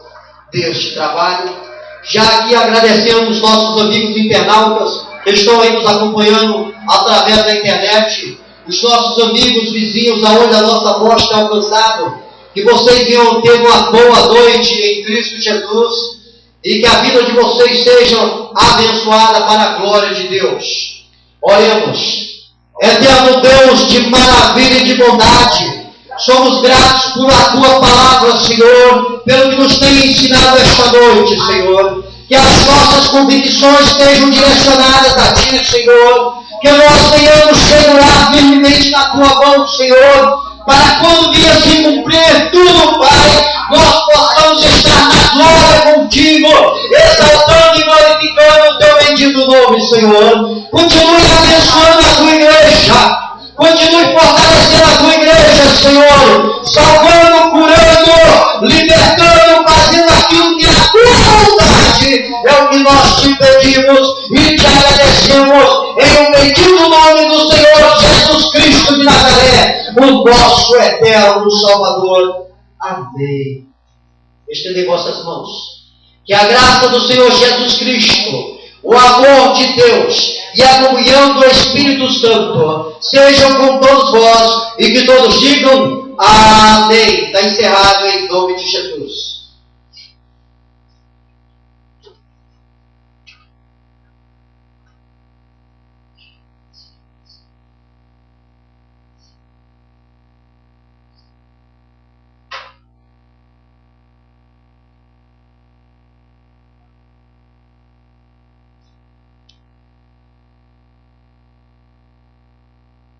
deste trabalho. Já aqui agradecemos nossos amigos internautas que estão aí nos acompanhando através da internet, os nossos amigos vizinhos aonde a nossa voz está alcançada, que vocês venham ter uma boa noite em Cristo Jesus e que a vida de vocês seja abençoada para a glória de Deus. Oremos. Eterno Deus de maravilha e de bondade, somos gratos por a Tua palavra, Senhor, pelo que nos tem ensinado esta noite, Senhor. Que as nossas convicções estejam direcionadas a Ti, Senhor. Que nós venhamos segurar firmemente na Tua mão, Senhor, para quando vier se cumprir tudo, Pai, nós possamos estar na glória contigo, exaltando e glorificando o Teu bendito nome, Senhor. Continue abençoando a Tua igreja. Continue fortalecendo a Tua igreja, Senhor. Salvando, curando, libertando, fazendo aquilo que é a Tua vontade. É o que nós te pedimos e te agradecemos em o bendito nome do Senhor Jesus Cristo de Nazaré, o nosso eterno Salvador. Amém. Estendei vossas mãos. Que a graça do Senhor Jesus Cristo, o amor de Deus e a comunhão do Espírito Santo sejam com todos vós e que todos digam amém. Está encerrado em nome de Jesus.